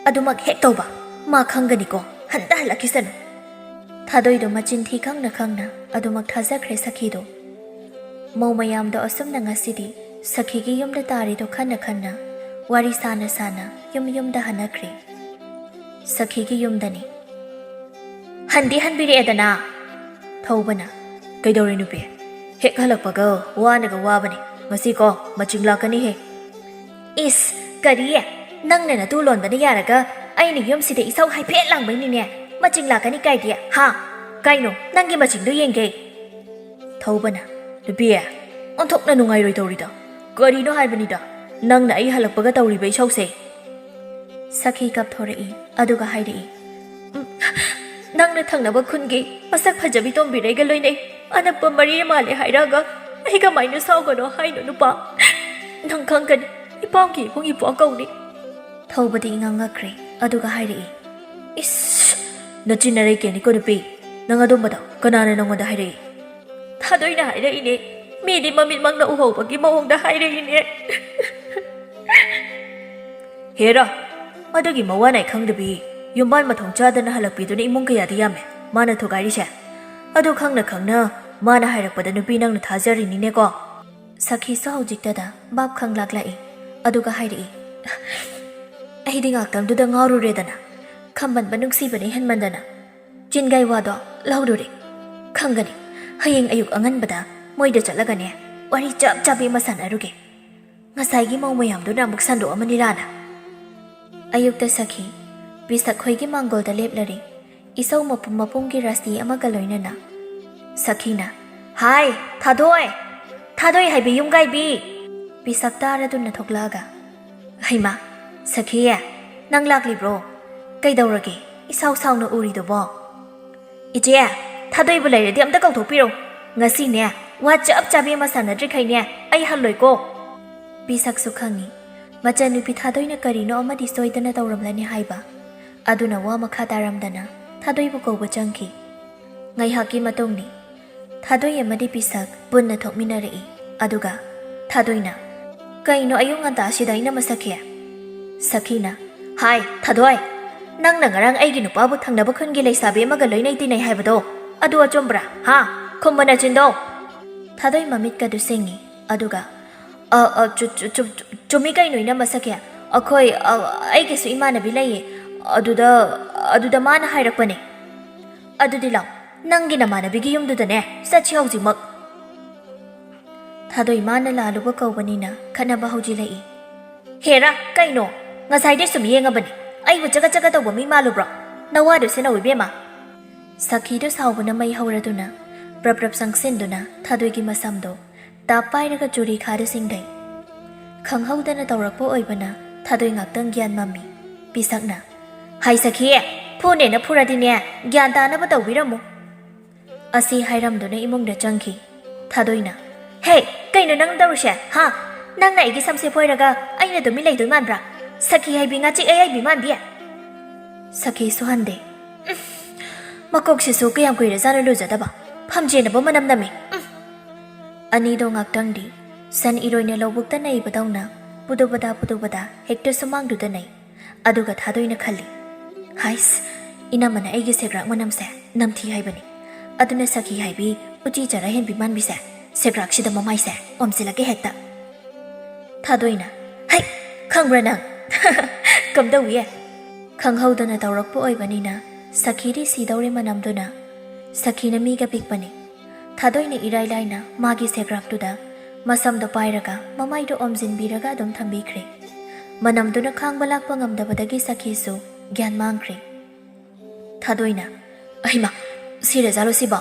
ꯑꯗꯨꯃꯛ ꯍꯦꯛ ꯇꯧꯕ ꯃꯥ ꯈꯪꯒꯅꯤꯀꯣ, ꯍꯜꯂꯛꯈꯤꯁꯅꯨ꯫ ꯊꯥꯗꯣꯏꯗꯣ ꯃꯆꯤꯟ ꯊꯤ ꯈꯪꯅ ꯑꯗꯨꯃꯛ ꯊꯥꯖꯈ꯭ꯔꯦ ꯁꯈꯤꯗꯣ꯫ ꯃꯧ ꯃꯌꯥꯝꯗꯣ ꯑꯁꯨꯝꯅ ꯉꯁꯤꯗꯤ ꯁꯈꯤꯒꯤ ꯌꯨꯝꯗ ꯇꯥꯔꯤꯗꯣ ꯈꯟꯅ ꯋꯥꯔꯤ ꯁꯥꯅ ꯌꯨꯝꯗ ꯍꯟꯅꯈ꯭ꯔꯦ꯫ ꯁꯈꯤꯒꯤ ꯌꯨꯝꯗꯅꯤ꯫ ꯍꯟꯕꯤꯔꯛꯑꯦꯗꯅ꯫ ꯊꯧꯕꯅ ꯀꯩꯗꯧꯔꯦ ꯅꯨꯄꯤ? ꯍꯦꯛ ꯍꯜꯂꯛꯄꯒ ꯋꯥꯕꯅꯤ, ꯉꯁꯤꯀꯣ ꯃꯆꯤꯡ ꯂꯥꯛꯀꯅꯤꯍꯦ꯫ ꯏꯁ ꯀꯔꯤ? ꯅꯪꯅ ꯅꯇꯨ ꯂꯣꯟꯕꯅ ꯌꯥꯔꯒ ꯑꯩꯅ ꯌꯨꯝꯁꯤꯗ ꯏꯁꯧ ꯍꯥꯏꯐꯦꯠ ꯂꯥꯡꯕꯩꯅꯤꯅꯦ ꯃꯆꯤꯡ ꯂꯥꯛꯀꯅꯤ ꯀꯥꯏꯗꯤ? ꯍꯥ ꯀꯩꯅꯣ ꯅꯪꯒꯤ ꯃꯆꯤꯡꯗꯣ ꯌꯦꯡꯒꯦ꯫ ꯊꯧꯕꯅ ꯅꯨꯄꯤ ꯑꯣꯟꯊꯣꯛꯅ ꯅꯨꯡꯉꯥꯏꯔꯣꯏꯗꯧꯔꯤꯗ, ꯀꯔꯤꯅꯣ ꯍꯥꯏꯕꯅꯤꯗ ꯅꯪꯅ ꯑꯩ ꯍꯜꯂꯛꯄꯒ ꯇꯧꯔꯤꯕ ꯏꯁꯧꯁꯦ꯫ ꯁꯈꯤ ꯀꯞꯊꯣꯔꯛꯏ ꯑꯗꯨꯒ ꯍꯥꯏꯔꯛꯏ, ꯅꯪꯅ ꯊꯪꯅꯕ ꯈꯨꯟꯒꯤ ꯃꯁꯛ ꯐꯖꯕꯤ ꯇꯣꯝꯕꯤꯔꯩꯒ ꯂꯣꯏꯅꯩ, ꯑꯅꯛꯄ ꯃꯔꯤ ꯃꯥꯜꯂꯦ ꯍꯥꯏꯔꯒ ꯑꯩ ꯀꯃꯥꯏꯅ ꯁꯥꯎꯒꯅꯣ ꯍꯥꯏꯅꯣ ꯅꯨꯄꯥ? ꯅꯪ ꯈꯪꯒꯅꯤ, ꯏꯄꯥꯝꯒꯤ ꯏꯕꯨꯡ ꯏꯄ꯭ꯋꯥ ꯀꯧꯅꯤ꯫ ꯊꯧꯕꯗꯤ ꯉꯛꯈ꯭ꯔꯦ ꯑꯗꯨꯒ ꯍꯥꯏꯔꯛꯏ, ꯏꯁ ꯅꯆꯤꯟꯅꯔꯩ ꯀꯦꯅꯤꯀꯣ ꯅꯨꯄꯤ, ꯅꯪ ꯑꯗꯨꯝꯕꯗꯣ ꯀꯅꯥꯅ ꯅꯪꯉꯣꯟꯗ ꯍꯥꯏꯔꯛꯏ? ꯊꯥꯗꯣꯏꯅ ꯍꯥꯏꯔꯛꯏꯅꯦ, ꯃꯤꯗꯤ ꯃꯃꯤꯠꯃꯛꯅ ꯎꯍꯧꯕꯒꯤ ꯃꯑꯣꯡꯗ ꯍꯥꯏꯔꯛꯏꯅꯦ꯫ ꯍꯦꯔꯥ ꯑꯗꯨꯒꯤ ꯃꯋꯥ ꯅꯥꯏ ꯈꯪꯗꯕꯤ ꯌꯨꯝꯕꯥꯟ ꯃꯊꯣꯡ ꯆꯥꯗꯅ ꯍꯜꯂꯛꯄꯤꯗꯨꯅ ꯏꯃꯨꯡ ꯀꯌꯥꯗꯤ ꯌꯥꯝꯃꯦ ꯃꯥꯅ ꯊꯨꯒꯥꯏꯔꯤꯁꯦ꯫ ꯑꯗꯨ ꯈꯪꯅ ꯃꯥꯅ ꯍꯥꯏꯔꯛꯄꯗ ꯅꯨꯄꯤ ꯅꯪꯅ ꯊꯥꯖꯔꯤꯅꯤꯅꯦꯀꯣ꯫ ꯁꯈꯤꯁꯨ ꯍꯧꯖꯤꯛꯇꯗ ꯚꯥꯞ ꯈꯪꯂꯛꯂꯛꯏ ꯑꯗꯨꯒ ꯍꯥꯏꯔꯛꯏ, ꯑꯩꯗꯤ ꯉꯥꯛꯇꯪꯗꯨꯗ ꯉꯥꯎꯔꯨꯔꯦꯗꯅ, ꯈꯝꯕꯟꯕ ꯅꯨꯡꯁꯤꯕꯅ ꯍꯦꯟꯃꯟꯗꯅ ꯆꯤꯟꯒꯥꯏ ꯋꯥꯗꯣ ꯂꯧꯔꯨꯔꯦ꯫ ꯈꯪꯒꯅꯤ ꯍꯌꯦꯡ ꯑꯌꯨꯛ ꯑꯉꯟꯕꯗ ꯃꯣꯏꯗ ꯆꯠꯂꯒꯅꯦ ꯋꯥꯔꯤ ꯆꯞ ꯑꯃ ꯁꯥꯟꯅꯔꯨꯒꯦ, ꯉꯁꯥꯏꯒꯤ ꯃꯧ ꯃꯌꯥꯝꯗꯨꯅ ꯑꯃꯨꯛ ꯁꯟꯗꯣꯛꯑꯃꯅꯤ ꯂꯥꯟꯅ꯫ ꯑꯌꯨꯛꯇ ꯁꯈꯤ ꯄꯤꯁꯛꯈꯣꯏꯒꯤ ꯃꯥꯡꯒꯣꯜꯗ ꯂꯦꯞꯂꯔꯤ, ꯏꯁꯧ ꯃꯄꯨꯝꯒꯤ ꯔꯥꯁꯤ ꯑꯃꯒ ꯂꯣꯏꯅꯅ꯫ ꯁꯈꯤꯅ ꯍꯥꯏ ꯊꯥꯗꯣꯏ ꯍꯥꯏꯕꯤ ꯌꯨꯝꯒꯥꯏꯕꯤ꯫ ꯄꯤꯁꯛ ꯇꯥꯔꯗꯨꯅ ꯊꯣꯛꯂꯛꯑꯒ, ꯍꯩꯃꯥ ꯁꯈꯤ ꯅꯪ ꯂꯥꯛꯂꯤꯕ꯭ꯔꯣ? ꯀꯩꯗꯧꯔꯒꯦ ꯏꯁꯥꯎ ꯁꯥꯎꯅ ꯎꯔꯤꯗꯨꯕꯣ? ꯏꯆꯦ ꯊꯥꯗꯣꯏꯕꯨ ꯂꯩꯔꯗꯤ ꯑꯝꯇ ꯀꯧꯊꯣꯛꯄꯤꯔꯣ, ꯉꯁꯤꯅꯦ ꯋꯥ ꯆꯞ ꯑꯃ ꯁꯥꯟꯅꯗ꯭ꯔꯤꯈꯩꯅꯦ ꯑꯩ ꯍꯜꯂꯣꯏꯀꯣ꯫ ꯄꯤꯁꯛꯁꯨ ꯈꯪꯉꯤ ꯃꯆꯟꯅꯨꯄꯤ ꯊꯥꯗꯣꯏꯅ ꯀꯔꯤꯅꯣ ꯑꯃꯗꯤ ꯁꯣꯏꯗꯅ ꯇꯧꯔꯝꯂꯅꯤ ꯍꯥꯏꯕ, ꯑꯗꯨꯅ ꯋꯥ ꯃꯈꯥ ꯇꯥꯔꯝꯗꯅ ꯊꯥꯗꯣꯏꯕꯨ ꯀꯧꯕ ꯆꯪꯈꯤ꯫ ꯉꯥꯏꯍꯥꯛꯀꯤ ꯃꯇꯨꯡꯅꯤ ꯊꯥꯗꯣꯏ ꯑꯃꯗꯤ ꯄꯤꯁꯛ ꯄꯨꯟꯅ ꯊꯣꯛꯃꯤꯟꯅꯔꯛꯏ ꯑꯗꯨꯒ ꯊꯥꯗꯣꯏꯅ ꯀꯩꯅꯣ ꯑꯌꯨꯛ ꯉꯟꯇꯥꯁꯤꯗ ꯑꯩꯅ ꯃꯁꯛꯈꯤ? ꯁꯈꯤꯅ ꯍꯥꯏ ꯊꯥꯗꯣꯏ, ꯅꯪꯅ ꯉꯔꯥꯡ ꯑꯩꯒꯤ ꯅꯨꯄꯥꯕꯨ ꯊꯪꯅꯕ ꯈꯨꯟꯒꯤ ꯂꯩꯁꯥꯕꯤ ꯑꯃꯒ ꯂꯣꯏꯅꯩ ꯇꯤꯟꯅꯩ ꯍꯥꯏꯕꯗꯣ ꯑꯗꯨ ꯑꯆꯨꯝꯕ꯭ꯔꯥ? ꯍꯥ ꯈꯨꯝꯕ ꯅꯆꯤꯟꯗꯣ꯫ ꯊꯥꯗꯣꯏ ꯃꯃꯤꯠꯀꯗꯨ ꯁꯤꯡꯉꯤ ꯑꯗꯨꯒ ꯆꯨꯝꯃꯤ ꯀꯩꯅꯣ ꯏꯅꯝꯃ ꯁꯈꯤ, ꯑꯩꯒꯤꯁꯨ ꯏꯃꯥꯟꯅꯕꯤ ꯂꯩꯌꯦ, ꯑꯗꯨꯗ ꯃꯥꯅ ꯍꯥꯏꯔꯛꯄꯅꯦ꯫ ꯑꯗꯨꯗꯤ ꯂꯥꯎ ꯅꯪꯒꯤ ꯅꯃꯥꯟꯅꯕꯤꯒꯤ ꯌꯨꯝꯗꯨꯗꯅꯦ ꯆꯠꯁꯤ ꯍꯧꯖꯤꯛꯃꯛ꯫ ꯊꯥꯗꯣꯏ ꯃꯥꯅ ꯂꯥꯜꯂꯨꯕ ꯀꯧꯕꯅꯤꯅ ꯈꯠꯅꯕ ꯍꯧꯖꯤꯜꯂꯛꯏ꯫ ꯍꯦꯔꯥ ꯀꯩꯅꯣ ꯉꯁꯥꯏꯗꯤ ꯁꯨꯝ ꯌꯦꯡꯉꯕꯅꯤ, ꯑꯩꯕꯨ ꯆꯒꯠ ꯇꯧꯕ ꯃꯤ ꯃꯥꯜꯂꯨꯕ꯭ꯔꯣ ꯅꯋꯥꯗꯨ ꯁꯤꯟꯅꯧ ꯏꯕꯦꯝꯃ ꯁꯈꯤꯗꯨ ꯁꯥꯎꯕꯅ ꯃꯩ ꯍꯧꯔꯗꯨꯅ ꯄ꯭ꯔꯞ ꯆꯪꯁꯤꯟꯗꯨꯅ ꯊꯥꯗꯣꯏꯒꯤ ꯃꯁꯝꯗꯣ ꯇꯥꯞ ꯄꯥꯏꯔꯒ ꯆꯨꯔꯤ ꯈꯥꯗ ꯁꯤꯡꯗꯩ ꯈꯪꯍꯧꯗꯅ ꯇꯧꯔꯛꯄ ꯑꯣꯏꯕꯅ ꯊꯥꯗꯣꯏ ꯉꯥꯛꯇꯪ ꯒ꯭ꯌꯥꯟ ꯃꯝꯃꯤ ꯄꯤꯁꯛꯅ ꯍꯥꯏ ꯁꯈꯤ ꯐꯨꯅꯦꯅ ꯐꯨꯔꯗꯤꯅꯦ ꯒ꯭ꯌꯥꯟ ꯇꯥꯅꯕ ꯇꯧꯕꯤꯔꯝꯃꯨ ꯑꯁꯤ ꯍꯥꯏꯔꯝꯗꯨꯅ ꯏꯃꯨꯡꯗ ꯆꯪꯈꯤ ꯊꯥꯗꯣꯏꯅ ꯍꯦ ꯀꯩꯅꯣ ꯅꯪ ꯇꯧꯔꯤꯁꯦ ꯍꯥ ꯅꯪꯅ ꯑꯩꯒꯤ ꯁꯝꯁꯦ ꯐꯣꯏꯔꯒ ꯑꯩꯅ ꯇꯨꯃꯤꯟ ꯂꯩꯗꯣꯏ ꯃꯥꯟꯕ꯭ꯔꯥ ꯁꯈꯤ ꯍꯥꯏꯕꯤ ꯉꯥꯆꯤꯛ ꯑꯌꯥꯏꯕꯤ ꯁꯈꯤꯁꯨ ꯍꯟꯗꯦ ꯃꯀꯣꯛꯁꯤꯁꯨ ꯀꯌꯥꯝ ꯀꯨꯏꯔꯖꯥꯠꯅꯣ ꯂꯨꯖꯗꯕ ꯐꯝꯖꯦꯟꯅꯕ ꯃꯅꯝ ꯅꯝꯃꯤ ꯑꯅꯤꯗꯣ ꯉꯥꯛꯇꯪꯗꯤ ꯁꯟ ꯏꯔꯣꯏꯅ ꯂꯧꯕꯨꯛꯇ ꯅꯩꯕꯗꯧꯅ ꯄꯨꯗꯨꯕꯗ ꯍꯦꯛꯇ ꯁꯨꯃꯥꯡꯗꯨꯗ ꯅꯩ ꯑꯗꯨꯒ ꯊꯥꯗꯣꯏꯅ ꯈꯜꯂꯤ ꯍꯥꯏꯁ ꯏꯅꯝꯃꯅ ꯑꯩꯒꯤ ꯁꯦꯒ꯭ꯔꯥꯛ ꯃꯅꯝꯁꯦ ꯅꯝꯊꯤ ꯍꯥꯏꯕꯅꯤ ꯑꯗꯨꯅ ꯁꯈꯤ ꯍꯥꯏꯕꯤ ꯎꯆꯤ ꯆꯔꯥ ꯍꯦꯟꯕꯤ ꯃꯥꯟꯕꯤꯁꯦ ꯁꯦꯒ꯭ꯔꯥꯛꯁꯤꯗ ꯃꯃꯥꯏꯁꯦ ꯑꯣꯝꯁꯤꯜꯂꯒꯦ ꯍꯦꯛꯇ ꯊꯥꯗꯣꯏꯅ ꯍꯩ ꯈꯪꯕ꯭ꯔꯥ ꯅꯪ ꯀꯝꯗꯧꯏꯌꯦ ꯈꯪꯍꯧꯗꯅ ꯇꯧꯔꯛꯄ ꯑꯣꯏꯕꯅꯤ나 ꯁꯈꯤꯗꯤ ꯁꯤꯗꯧꯔꯦ ꯃꯅꯝꯗꯨꯅ ꯁꯈꯤꯅ ꯃꯤꯒ ꯄꯤꯛꯄꯅꯤ ꯊꯥꯗꯣꯏꯅ ꯏꯔꯥꯏ ꯂꯥꯏꯅ ꯃꯥꯒꯤ ꯁꯦꯒ꯭ꯔꯥꯛꯇꯨꯗ ꯃꯁꯝꯗꯣ ꯄꯥꯏꯔꯒ ꯃꯃꯥꯏꯗꯣ ꯑꯣꯝꯖꯤꯟꯕꯤꯔꯒ ꯑꯗꯨꯝ ꯊꯝꯕꯤꯈ꯭ꯔꯦ ꯃꯅꯝꯗꯨꯅ ꯈꯥꯡꯕ ꯂꯥꯛꯄ ꯉꯝꯗꯕꯗꯒꯤ ꯁꯈꯤꯁꯨ ꯒ꯭ꯌꯥꯟ ꯃꯥꯡꯈ꯭ꯔꯦ ꯊꯥꯗꯣꯏꯅ ꯑꯩꯃ ꯁꯤꯔꯖꯥꯠꯂꯣ ꯁꯤꯕꯣ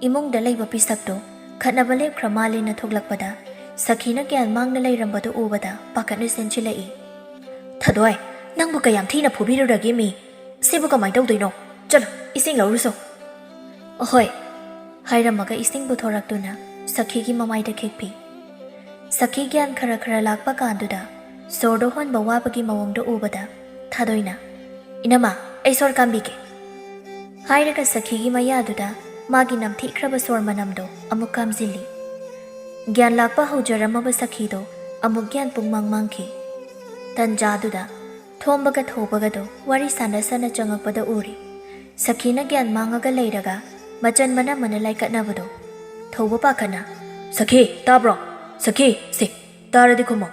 ꯏꯃꯨꯡꯗ ꯂꯩꯕ ꯄꯤꯁꯛꯇꯣ ꯈꯠꯅꯕ ꯂꯦꯞꯈ꯭ꯔ ꯃꯥꯜꯂꯦꯅ ꯊꯣꯛꯂꯛꯄꯗ ꯁꯈꯤꯅ ꯒ꯭ꯌꯥꯟ ꯃꯥꯡꯅ ꯂꯩꯔꯝꯕꯗꯨ ꯎꯕꯗ ꯄꯥꯈꯠꯅ ꯆꯦꯟꯁꯤꯜꯂꯛꯏ ꯊꯥꯗꯣꯏ ꯅꯪꯕꯨ ꯀꯌꯥꯝ ꯊꯤꯅ ꯐꯨꯕꯤꯔꯨꯔꯒꯦ ꯃꯤ ꯁꯤꯕꯨ ꯀꯃꯥꯏꯅ ꯇꯧꯗꯣꯏꯅꯣ ꯆꯠꯂꯣ ꯏꯁꯤꯡ ꯂꯧꯔꯨꯁꯣ ꯑꯍꯣꯏ ꯍꯥꯏꯔꯝꯃꯒ ꯏꯁꯤꯡ ꯄꯨꯊꯣꯔꯛꯇꯨꯅ ꯁꯈꯤꯒꯤ ꯃꯃꯥꯏꯗ ꯈꯤꯛꯄꯤ ꯁꯈꯤ ꯒ꯭ꯌꯥꯟ ꯈꯔ ꯂꯥꯛꯄ ꯀꯥꯟꯗꯨꯗ ꯁꯣꯔꯗꯣ ꯍꯣꯟꯕ ꯋꯥꯕꯒꯤ ꯃꯑꯣꯡꯗꯣ ꯎꯕꯗ ꯊꯥꯗꯣꯏꯅ ꯏꯅꯝꯃ ꯑꯩ ꯁꯣꯔ ꯀꯥꯝꯕꯤꯒꯦ ꯍꯥꯏꯔꯒ ꯁꯈꯤꯒꯤ ꯃꯌꯥꯗꯨꯗ ꯃꯥꯒꯤ ꯅꯝꯊꯤꯈ꯭ꯔꯕ ꯁꯣꯔ ꯃꯅꯝꯗꯣ ꯑꯃꯨꯛ ꯀꯥꯝꯖꯤꯜꯂꯤ ꯒ꯭ꯌꯥꯟ ꯂꯥꯛꯄ ꯍꯧꯖꯔꯝꯃꯕ ꯁꯈꯤꯗꯣ ꯑꯃꯨꯛ ꯒ꯭ꯌꯥꯟ ꯄꯨꯡꯃꯥꯡ ꯃꯥꯡꯈꯤ ꯇꯟꯖꯥꯗꯨꯗ ꯊꯣꯝꯕꯒ ꯊꯧꯕꯒꯗꯣ ꯋꯥꯔꯤ ꯁꯥꯟꯅ ꯆꯪꯉꯛꯄꯗ ꯎꯔꯤ ꯁꯈꯤꯅ ꯒ꯭ꯌꯥꯟ ꯃꯥꯡꯉꯒ ꯂꯩꯔꯒ ꯃꯆꯟ ꯃꯅꯝꯃꯅ ꯂꯥꯏꯀꯠꯅꯕꯗꯣ ꯊꯧꯕ ꯄꯥꯈꯠꯅ ꯁꯈꯤ ꯇꯥꯕ꯭ꯔꯣ ꯁꯈꯤ ꯁꯤ ꯇꯥꯔꯗꯤ ꯈꯨꯝꯃꯣ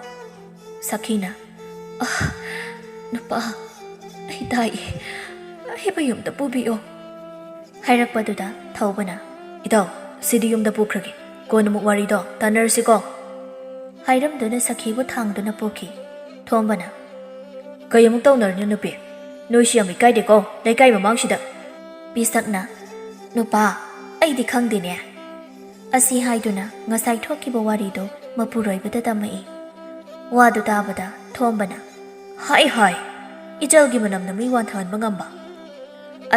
ꯁꯈꯤꯅ ꯅꯨꯄꯥ ꯑꯩ ꯇꯥꯏꯌꯦ ꯑꯩꯕꯨ ꯌꯨꯝꯗ ꯄꯨꯕꯤꯌꯣ ꯍꯥꯏꯔꯛꯄꯗꯨꯗ ꯊꯧꯕꯅ ꯏꯇꯥꯎ ꯁꯤꯗꯤ ꯌꯨꯝꯗ ꯄꯨꯈ꯭ꯔꯒꯦ ꯀꯣꯟꯅꯃꯨꯛ ꯋꯥꯔꯤꯗꯣ ꯇꯥꯟꯅꯔꯁꯤꯀꯣ ꯍꯥꯏꯔꯝꯗꯨꯅ ꯁꯈꯤꯕꯨ ꯊꯥꯡꯗꯨꯅ ꯄꯨꯈꯤ ꯊꯣꯝꯕꯅ ꯀꯩ ꯑꯃꯨꯛ ꯇꯧꯅꯔꯅꯤ ꯅꯨꯄꯤ ꯅꯣꯏꯁꯤ ꯌꯥꯝ ꯏꯀꯥꯏꯗꯦꯀꯣ ꯂꯩꯀꯥꯏ ꯃꯃꯥꯡꯁꯤꯗ ꯄꯤꯁꯛꯅ ꯅꯨꯄꯥ ꯑꯩꯗꯤ ꯈꯪꯗꯦꯅꯦ ꯑꯁꯤ ꯍꯥꯏꯗꯨꯅ ꯉꯁꯥꯏ ꯊꯣꯛꯈꯤꯕ ꯋꯥꯔꯤꯗꯣ ꯃꯄꯨꯔꯣꯏꯕꯗ ꯇꯝꯃꯛꯏ ꯋꯥꯗꯨ ꯇꯥꯕꯗ ꯊꯣꯝꯕꯅ ꯍꯥꯏ ꯏꯆꯜꯒꯤ ꯃꯅꯝꯅ ꯃꯤ ꯋꯥꯟꯊꯍꯟꯕ ꯉꯝꯕ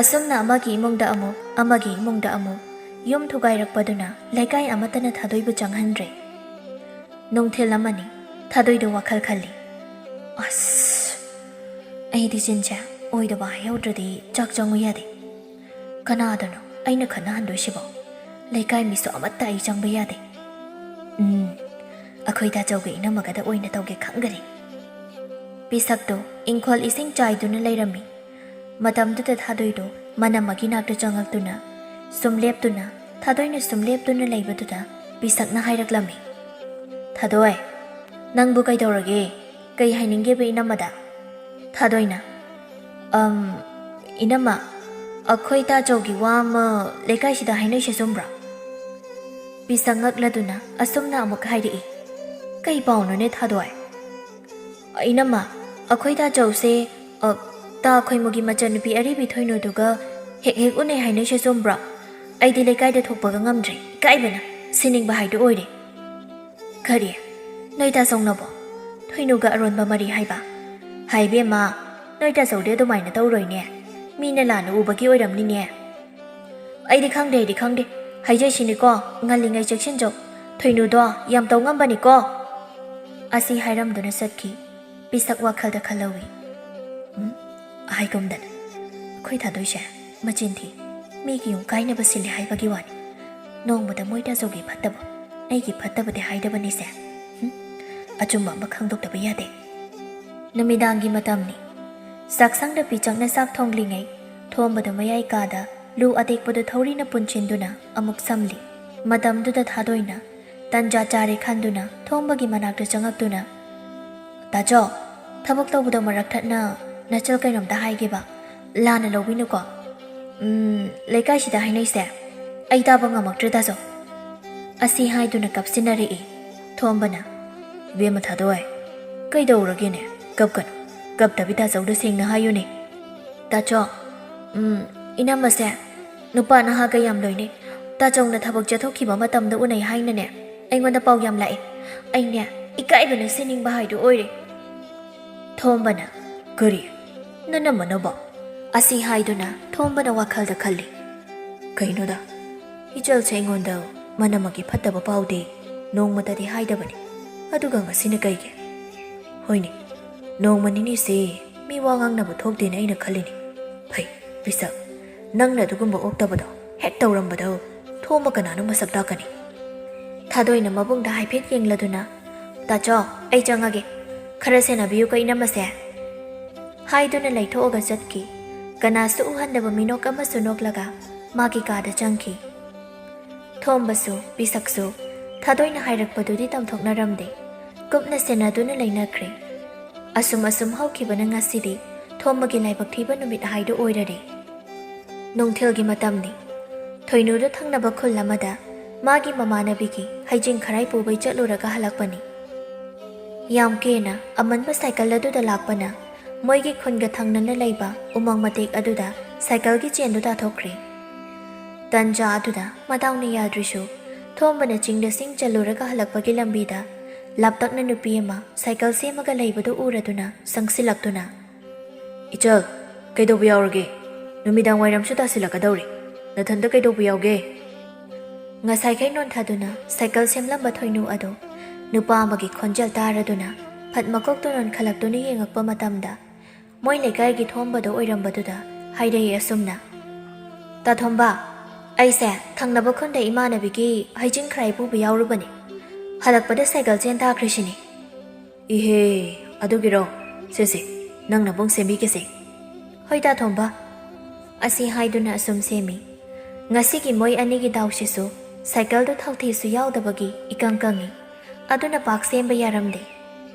ꯑꯁꯨꯝꯅ ꯑꯃꯒꯤ ꯏꯃꯨꯡꯗ ꯑꯃꯨꯛ ꯑꯃꯒꯤ ꯏꯃꯨꯡꯗ ꯑꯃꯨꯛ ꯌꯨꯝ ꯊꯨꯒꯥꯏꯔꯛꯄꯗꯨꯅ ꯂꯩꯀꯥꯏ ꯑꯃꯠꯇꯅ ꯊꯥꯗꯣꯏꯕꯨ ꯆꯪꯍꯟꯗ꯭ꯔꯦ ꯅꯨꯡꯊꯤꯜ ꯑꯃꯅꯤ ꯊꯥꯗꯣꯏꯗꯣ ꯋꯥꯈꯜ ꯈꯜꯂꯤ ꯑꯁ ꯑꯩꯗꯤ ꯆꯤꯟꯁꯦ ꯑꯣꯏꯗꯕ ꯍꯥꯏꯍꯧꯗ꯭ꯔꯗꯤ ꯆꯥꯛ ꯆꯪꯉꯨ ꯌꯥꯗꯦ ꯀꯅꯥꯗꯅꯣ ꯑꯩꯅ ꯈꯠꯅꯍꯟꯗꯣꯏꯁꯤꯕꯣ ꯂꯩꯀꯥꯏ ꯃꯤꯁꯨ ꯑꯃꯠꯇ ꯑꯩ ꯆꯪꯕ ꯌꯥꯗꯦ ꯑꯩꯈꯣꯏ ꯇꯥꯆꯧꯒ ꯏꯅꯝꯃꯒꯗ ꯑꯣꯏꯅ ꯇꯧꯒꯦ ꯈꯪꯒꯅꯤ ꯄꯤꯁꯛꯇꯣ ꯏꯪꯈꯣꯜ ꯏꯁꯤꯡ ꯆꯥꯏꯗꯨꯅ ꯂꯩꯔꯝꯃꯤ ꯃꯇꯝꯗꯨꯗ ꯊꯥꯗꯣꯏꯗꯣ ꯃꯅꯝꯃꯒꯤ ꯅꯥꯛꯇ ꯆꯪꯉꯛꯇꯨꯅ ꯊꯥꯗꯣꯏꯅ ꯁꯨꯝ ꯂꯦꯞꯇꯨꯅ ꯂꯩꯕꯗꯨꯗ ꯄꯤꯁꯛꯅ ꯍꯥꯏꯔꯛꯂꯝꯃꯤ ꯊꯥꯗꯣꯏ ꯅꯪꯕꯨ ꯀꯩꯗꯧꯔꯒꯦ ꯀꯩ ꯍꯥꯏꯅꯤꯡꯒꯦꯕ ꯏꯅꯝꯃꯗ ꯊꯥꯗꯣꯏꯅ ꯏꯅꯝꯃ ꯑꯩꯈꯣꯏ ꯇꯥꯆꯧꯒꯤ ꯋꯥ ꯑꯃ ꯂꯩꯀꯥꯏꯁꯤꯗ ꯍꯥꯏꯅꯩꯁꯦ ꯆꯨꯝꯕ꯭ꯔꯥ ꯄꯤꯁꯛ ꯉꯛꯂꯗꯨꯅ ꯑꯁꯨꯝꯅ ꯑꯃꯨꯛ ꯍꯥꯏꯔꯛꯏ ꯀꯩ ꯄꯥꯎꯅꯣꯅꯦ ꯊꯥꯗꯣꯏ ꯏꯅꯝꯃ ꯑꯩꯈꯣꯏ ꯇꯥꯆꯧꯁꯦ ꯇꯥ ꯈꯣꯏꯃꯨꯒꯤ ꯃꯆꯟꯅꯨꯄꯤ ꯑꯔꯤꯕꯤ ꯊꯣꯏꯅꯨꯗꯨꯒ ꯍꯦꯛ ꯎꯅꯩ ꯍꯥꯏꯅꯩꯁꯦ ꯆꯨꯝꯕ꯭ꯔꯥ ꯑꯩꯗꯤ ꯂꯩꯀꯥꯏꯗ ꯊꯣꯛꯄꯒ ꯉꯝꯗ꯭ꯔꯦ ꯏꯀꯥꯏꯕꯅ ꯁꯤꯅꯤꯡꯕ ꯍꯥꯏꯗꯨ ꯑꯣꯏꯔꯦ ꯀꯔꯤ ꯅꯣꯏ ꯇꯥꯆꯧꯅꯕꯣ ꯊꯣꯏꯅꯨꯒ ꯑꯔꯣꯟꯕ ꯃꯔꯤ ꯍꯥꯏꯕ ꯍꯥꯏꯕꯦꯝꯃ ꯅꯣꯏ ꯇꯥꯆꯧꯗꯤ ꯑꯗꯨꯃꯥꯏꯅ ꯇꯧꯔꯣꯏꯅꯦ ꯃꯤꯅ ꯂꯥꯟꯅ ꯎꯕꯒꯤ ꯑꯣꯏꯔꯝꯅꯤꯅꯦ ꯑꯩꯗꯤ ꯈꯪꯗꯦ ꯍꯥꯏꯖꯩꯁꯤꯅꯤꯀꯣ ꯉꯜꯂꯤꯉꯩ ꯆꯦꯛꯁꯤꯟꯖꯧ ꯊꯣꯏꯅꯨꯗꯣ ꯌꯥꯝ ꯇꯧ ꯉꯝꯕꯅꯤꯀꯣ ꯑꯁꯤ ꯍꯥꯏꯔꯝꯗꯨꯅ ꯆꯠꯈꯤ ꯄꯤꯁꯛ ꯋꯥꯈꯜꯗ ꯈꯜꯍꯧꯏ ꯍꯥꯏꯒꯨꯝꯗꯅ ꯑꯩꯈꯣꯏ ꯊꯥꯗꯣꯏꯁꯦ ꯃꯆꯤꯟ ꯊꯤ ꯃꯤꯒꯤ ꯌꯨꯝ ꯀꯥꯏꯅꯕ ꯁꯤꯜꯂꯦ ꯍꯥꯏꯕꯒꯤ ꯋꯥꯅꯤ ꯅꯣꯡꯃꯗ ꯃꯣꯏ ꯇꯥꯆꯧꯒꯤ ꯐꯠꯇꯕ ꯑꯩꯒꯤ ꯐꯠꯇꯕꯗꯤ ꯍꯥꯏꯗꯕꯅꯤꯁꯦ ꯑꯆꯨꯝꯕ ꯑꯃ ꯈꯪꯗꯣꯛꯇꯕ ꯌꯥꯗꯦ ꯅꯨꯃꯤꯗꯥꯡꯒꯤ ꯃꯇꯝꯅꯤ ꯆꯥꯛꯁꯪꯗ ꯄꯤꯆꯛꯅ ꯆꯥꯛ ꯊꯣꯡꯂꯤꯉꯩ ꯊꯣꯝꯕꯗ ꯃꯌꯥꯏ ꯀꯥꯗ ꯂꯨ ꯑꯇꯦꯛꯄꯗꯨ ꯊꯧꯔꯤꯅ ꯄꯨꯟꯁꯤꯟꯗꯨꯅ ꯑꯃꯨꯛ ꯁꯝꯂꯤ ꯃꯇꯝꯗꯨꯗ ꯊꯥꯗꯣꯏꯅ ꯇꯟꯖꯥ ꯆꯥꯔꯦ ꯈꯟꯗꯨꯅ ꯊꯣꯝꯕꯒꯤ ꯃꯅꯥꯛꯇ ꯆꯪꯉꯛꯇꯨꯅ ꯇꯥꯆꯧ ꯊꯕꯛ ꯇꯧꯕꯗꯣ ꯃꯔꯛ ꯊꯠꯅ ꯅꯆꯜ ꯀꯩꯅꯣꯝꯇ ꯍꯥꯏꯒꯦꯕ ꯂꯥꯟꯅ ꯂꯧꯕꯤꯅꯨꯀꯣ ꯂꯩꯀꯥꯏꯁꯤꯗ ꯍꯥꯏꯅꯩꯁꯦ ꯑꯩ ꯇꯥꯕ ꯉꯝꯃꯛꯇ꯭ꯔꯦ ꯇꯥꯆꯧ ꯑꯁꯤ ꯍꯥꯏꯗꯨꯅ ꯀꯞꯁꯤꯟꯅꯔꯛꯏ ꯊꯣꯝꯕꯅ ꯏꯕꯦꯝꯃ ꯊꯥꯗꯣꯏ ꯀꯩꯗꯧꯔꯒꯦꯅꯦ ꯀꯞꯀꯅꯨ ꯀꯞꯇꯕꯤ ꯇꯥꯆꯧꯗ ꯁꯦꯡꯅ ꯍꯥꯏꯌꯨꯅꯦ꯫ ꯇꯥꯆꯧ, ꯏꯅꯝꯃꯁꯦ ꯅꯨꯄꯥ ꯅꯍꯥꯒ ꯌꯥꯝ ꯂꯣꯏꯅꯩ꯫ ꯇꯥꯆꯧꯅ ꯊꯕꯛ ꯆꯠꯊꯣꯛꯈꯤꯕ ꯃꯇꯝꯗ ꯎꯅꯩ ꯍꯥꯏꯅꯅꯦ ꯑꯩꯉꯣꯟꯗ ꯄꯥꯎ ꯌꯥꯝ ꯂꯥꯛꯑꯦ꯫ ꯑꯩꯅꯦ ꯏꯀꯥꯏꯕꯅ ꯁꯤꯅꯤꯡꯕ ꯍꯥꯏꯗꯨ ꯑꯣꯏꯔꯦ꯫ ꯊꯣꯝꯕꯅ ꯀꯔꯤ ꯅꯅꯝꯃꯅꯕꯣ? ꯑꯁꯤ ꯍꯥꯏꯗꯨꯅ ꯊꯣꯝꯕꯅ ꯋꯥꯈꯜꯗ ꯈꯜꯂꯤ꯫ ꯀꯩꯅꯣꯗ ꯏꯆꯜꯁꯦ ꯑꯩꯉꯣꯟꯗ ꯃꯅꯝꯃꯒꯤ ꯐꯠꯇꯕ ꯄꯥꯎꯗꯤ ꯅꯣꯡꯃꯇꯗꯤ ꯍꯥꯏꯗꯕꯅꯤ, ꯑꯗꯨꯒ ꯉꯁꯤꯅ ꯀꯩꯒꯤ? ꯍꯣꯏꯅꯦ, ꯅꯣꯡꯃ ꯅꯤꯅꯤꯁꯦ ꯃꯤ ꯋꯥ ꯉꯥꯡꯅꯕ ꯊꯣꯛꯇꯦꯅ ꯑꯩꯅ ꯈꯜꯂꯤꯅꯤ꯫ ꯐꯩ ꯄꯤꯁꯛ, ꯅꯪꯅ ꯑꯗꯨꯒꯨꯝꯕ ꯑꯣꯛꯇꯕꯗꯣ ꯍꯦꯛ ꯇꯧꯔꯝꯕꯗꯣ ꯊꯣꯝꯕ ꯀꯅꯥꯅꯣ ꯃꯁꯛ ꯇꯥꯛꯀꯅꯤ꯫ ꯊꯥꯗꯣꯏꯅ ꯃꯕꯨꯡꯗ ꯍꯥꯏꯐꯦꯠ ꯌꯦꯡꯂꯗꯨꯅ ꯇꯥꯆꯧ ꯑꯩ ꯆꯪꯉꯒꯦ, ꯈꯔ ꯁꯦꯟꯅꯕꯤꯌꯨꯀꯣ ꯏꯅꯝꯃꯁꯦ ꯍꯥꯏꯗꯨꯅ ꯂꯩꯊꯣꯛꯑꯒ ꯆꯠꯈꯤ꯫ ꯀꯅꯥꯁꯨ ꯎꯍꯟꯗꯕ ꯃꯤꯅꯣꯛ ꯑꯃꯁꯨ ꯅꯣꯛꯂꯒ ꯃꯥꯒꯤ ꯀꯥꯗ ꯆꯪꯈꯤ꯫ ꯊꯣꯝꯕꯁꯨ ꯄꯤꯁꯛꯁꯨ ꯊꯥꯗꯣꯏꯅ ꯍꯥꯏꯔꯛꯄꯗꯨꯗꯤ ꯇꯝꯊꯣꯛꯅꯔꯝꯗꯦ, ꯀꯨꯞꯅ ꯁꯦꯟꯅꯗꯨꯅ ꯂꯩꯅꯈ꯭ꯔꯦ꯫ ꯑꯁꯨꯝ ꯍꯧꯈꯤꯕꯅ ꯉꯁꯤꯗꯤ ꯊꯣꯝꯕꯒꯤ ꯂꯥꯏꯕꯛ ꯊꯤꯕ ꯅꯨꯃꯤꯠ ꯍꯥꯏꯗꯨ ꯑꯣꯏꯔꯔꯦ꯫ ꯅꯨꯡꯊꯤꯜꯒꯤ ꯃꯇꯝꯅꯤ꯫ ꯊꯣꯏꯅꯨꯗ ꯊꯪꯅꯕ ꯈꯨꯜ ꯑꯃꯗ ꯃꯥꯒꯤ ꯃꯃꯥꯟꯅꯕꯤꯒꯤ ꯍꯩꯖꯤꯡ ꯈꯔꯥꯏ ꯄꯨꯕꯩ ꯆꯠꯂꯨꯔꯒ ꯍꯜꯂꯛꯄꯅꯤ꯫ ꯌꯥꯝ ꯀꯦꯅ ꯑꯃꯟꯕ ꯁꯥꯏꯀꯜ ꯑꯗꯨꯗ ꯂꯥꯛꯄꯅ ꯃꯣꯏꯒꯤ ꯈꯨꯟꯒ ꯊꯪꯅꯅ ꯂꯩꯕ ꯎꯃꯪ ꯃꯇꯦꯛ ꯑꯗꯨꯗ ꯁꯥꯏꯀꯜꯒꯤ ꯆꯦꯟꯗꯨ ꯇꯥꯊꯣꯛꯈ꯭ꯔꯦ꯫ ꯇꯟꯖꯥ ꯑꯗꯨꯗ ꯃꯗꯥꯎꯅ ꯌꯥꯗ꯭ꯔꯤꯁꯨ ꯊꯣꯝꯕꯅ ꯆꯤꯡꯗ ꯁꯤꯡ ꯆꯜꯂꯨꯔꯒ ꯍꯜꯂꯛꯄꯒꯤ ꯂꯝꯕꯤꯗ ꯂꯥꯞꯇꯛꯅ ꯅꯨꯄꯤ ꯑꯃ ꯁꯥꯏꯀꯜ ꯁꯦꯝꯃꯒ ꯂꯩꯕꯗꯨ ꯎꯔꯗꯨꯅ ꯁꯪꯁꯤꯜꯂꯛꯇꯨꯅ ꯏꯆꯜ ꯀꯩꯗꯧꯕ ꯌꯥꯎꯔꯒꯦ? ꯅꯨꯃꯤꯗꯥꯡ ꯋꯥꯏꯔꯝꯁꯨ ꯇꯥꯁꯤꯜꯂꯛꯀꯗꯧꯔꯤ, ꯅꯊꯟꯇ ꯀꯩꯗꯧꯕ ꯌꯥꯎꯒꯦ? ꯉꯁꯥꯏꯈꯩ ꯅꯣꯟꯊꯗꯨꯅ ꯁꯥꯏꯀꯜ ꯁꯦꯝꯂꯝꯕ ꯊꯣꯏꯅꯨ ꯑꯗꯣ ꯅꯨꯄꯥ ꯑꯃꯒꯤ ꯈꯣꯟꯖꯦꯜ ꯇꯥꯔꯗꯨꯅ ꯐꯠ ꯃꯀꯣꯛꯇꯨ ꯅꯣꯟꯈꯠꯂꯛꯇꯨꯅ ꯌꯦꯡꯉꯛꯄ ꯃꯇꯝꯗ ꯃꯣꯏ ꯂꯩꯀꯥꯏꯒꯤ ꯊꯣꯝꯕꯗꯣ ꯑꯣꯏꯔꯝꯕꯗꯨꯗ ꯍꯥꯏꯔꯛꯏ ꯑꯁꯨꯝꯅ, ꯇꯥꯊꯣꯝꯕ, ꯑꯩꯁꯦ ꯊꯪꯅꯕ ꯈꯨꯟꯗ ꯏꯃꯥꯟꯅꯕꯤꯒꯤ ꯍꯩꯖꯤꯡ ꯈꯔꯥꯏ ꯄꯨꯕ ꯌꯥꯎꯔꯨꯕꯅꯤ, ꯍꯜꯂꯛꯄꯗ ꯁꯥꯏꯀꯜ ꯆꯦꯟ ꯇꯥꯈ꯭ꯔꯤꯁꯤꯅꯤ꯫ ꯏꯍꯦ ꯑꯗꯨꯒꯤꯔꯣ? ꯁꯦ ꯅꯪ ꯅꯕꯨꯡ ꯁꯦꯝꯕꯤꯒꯦꯁꯦ꯫ ꯍꯣꯏ ꯇꯥꯊꯣꯝꯕ ꯑꯁꯤ ꯍꯥꯏꯗꯨꯅ ꯑꯁꯨꯝ ꯁꯦꯝꯃꯤ꯫ ꯉꯁꯤꯒꯤ ꯃꯣꯏ ꯑꯅꯤꯒꯤ ꯗꯥꯎꯁꯤꯁꯨ ꯁꯥꯏꯀꯜꯗꯨ ꯊꯧꯊꯤꯁꯨ ꯌꯥꯎꯗꯕꯒꯤ ꯏꯀꯪ ꯀꯪꯉꯤ, ꯑꯗꯨꯅ ꯄꯥꯛ ꯁꯦꯝꯕ ꯌꯥꯔꯝꯗꯦ꯫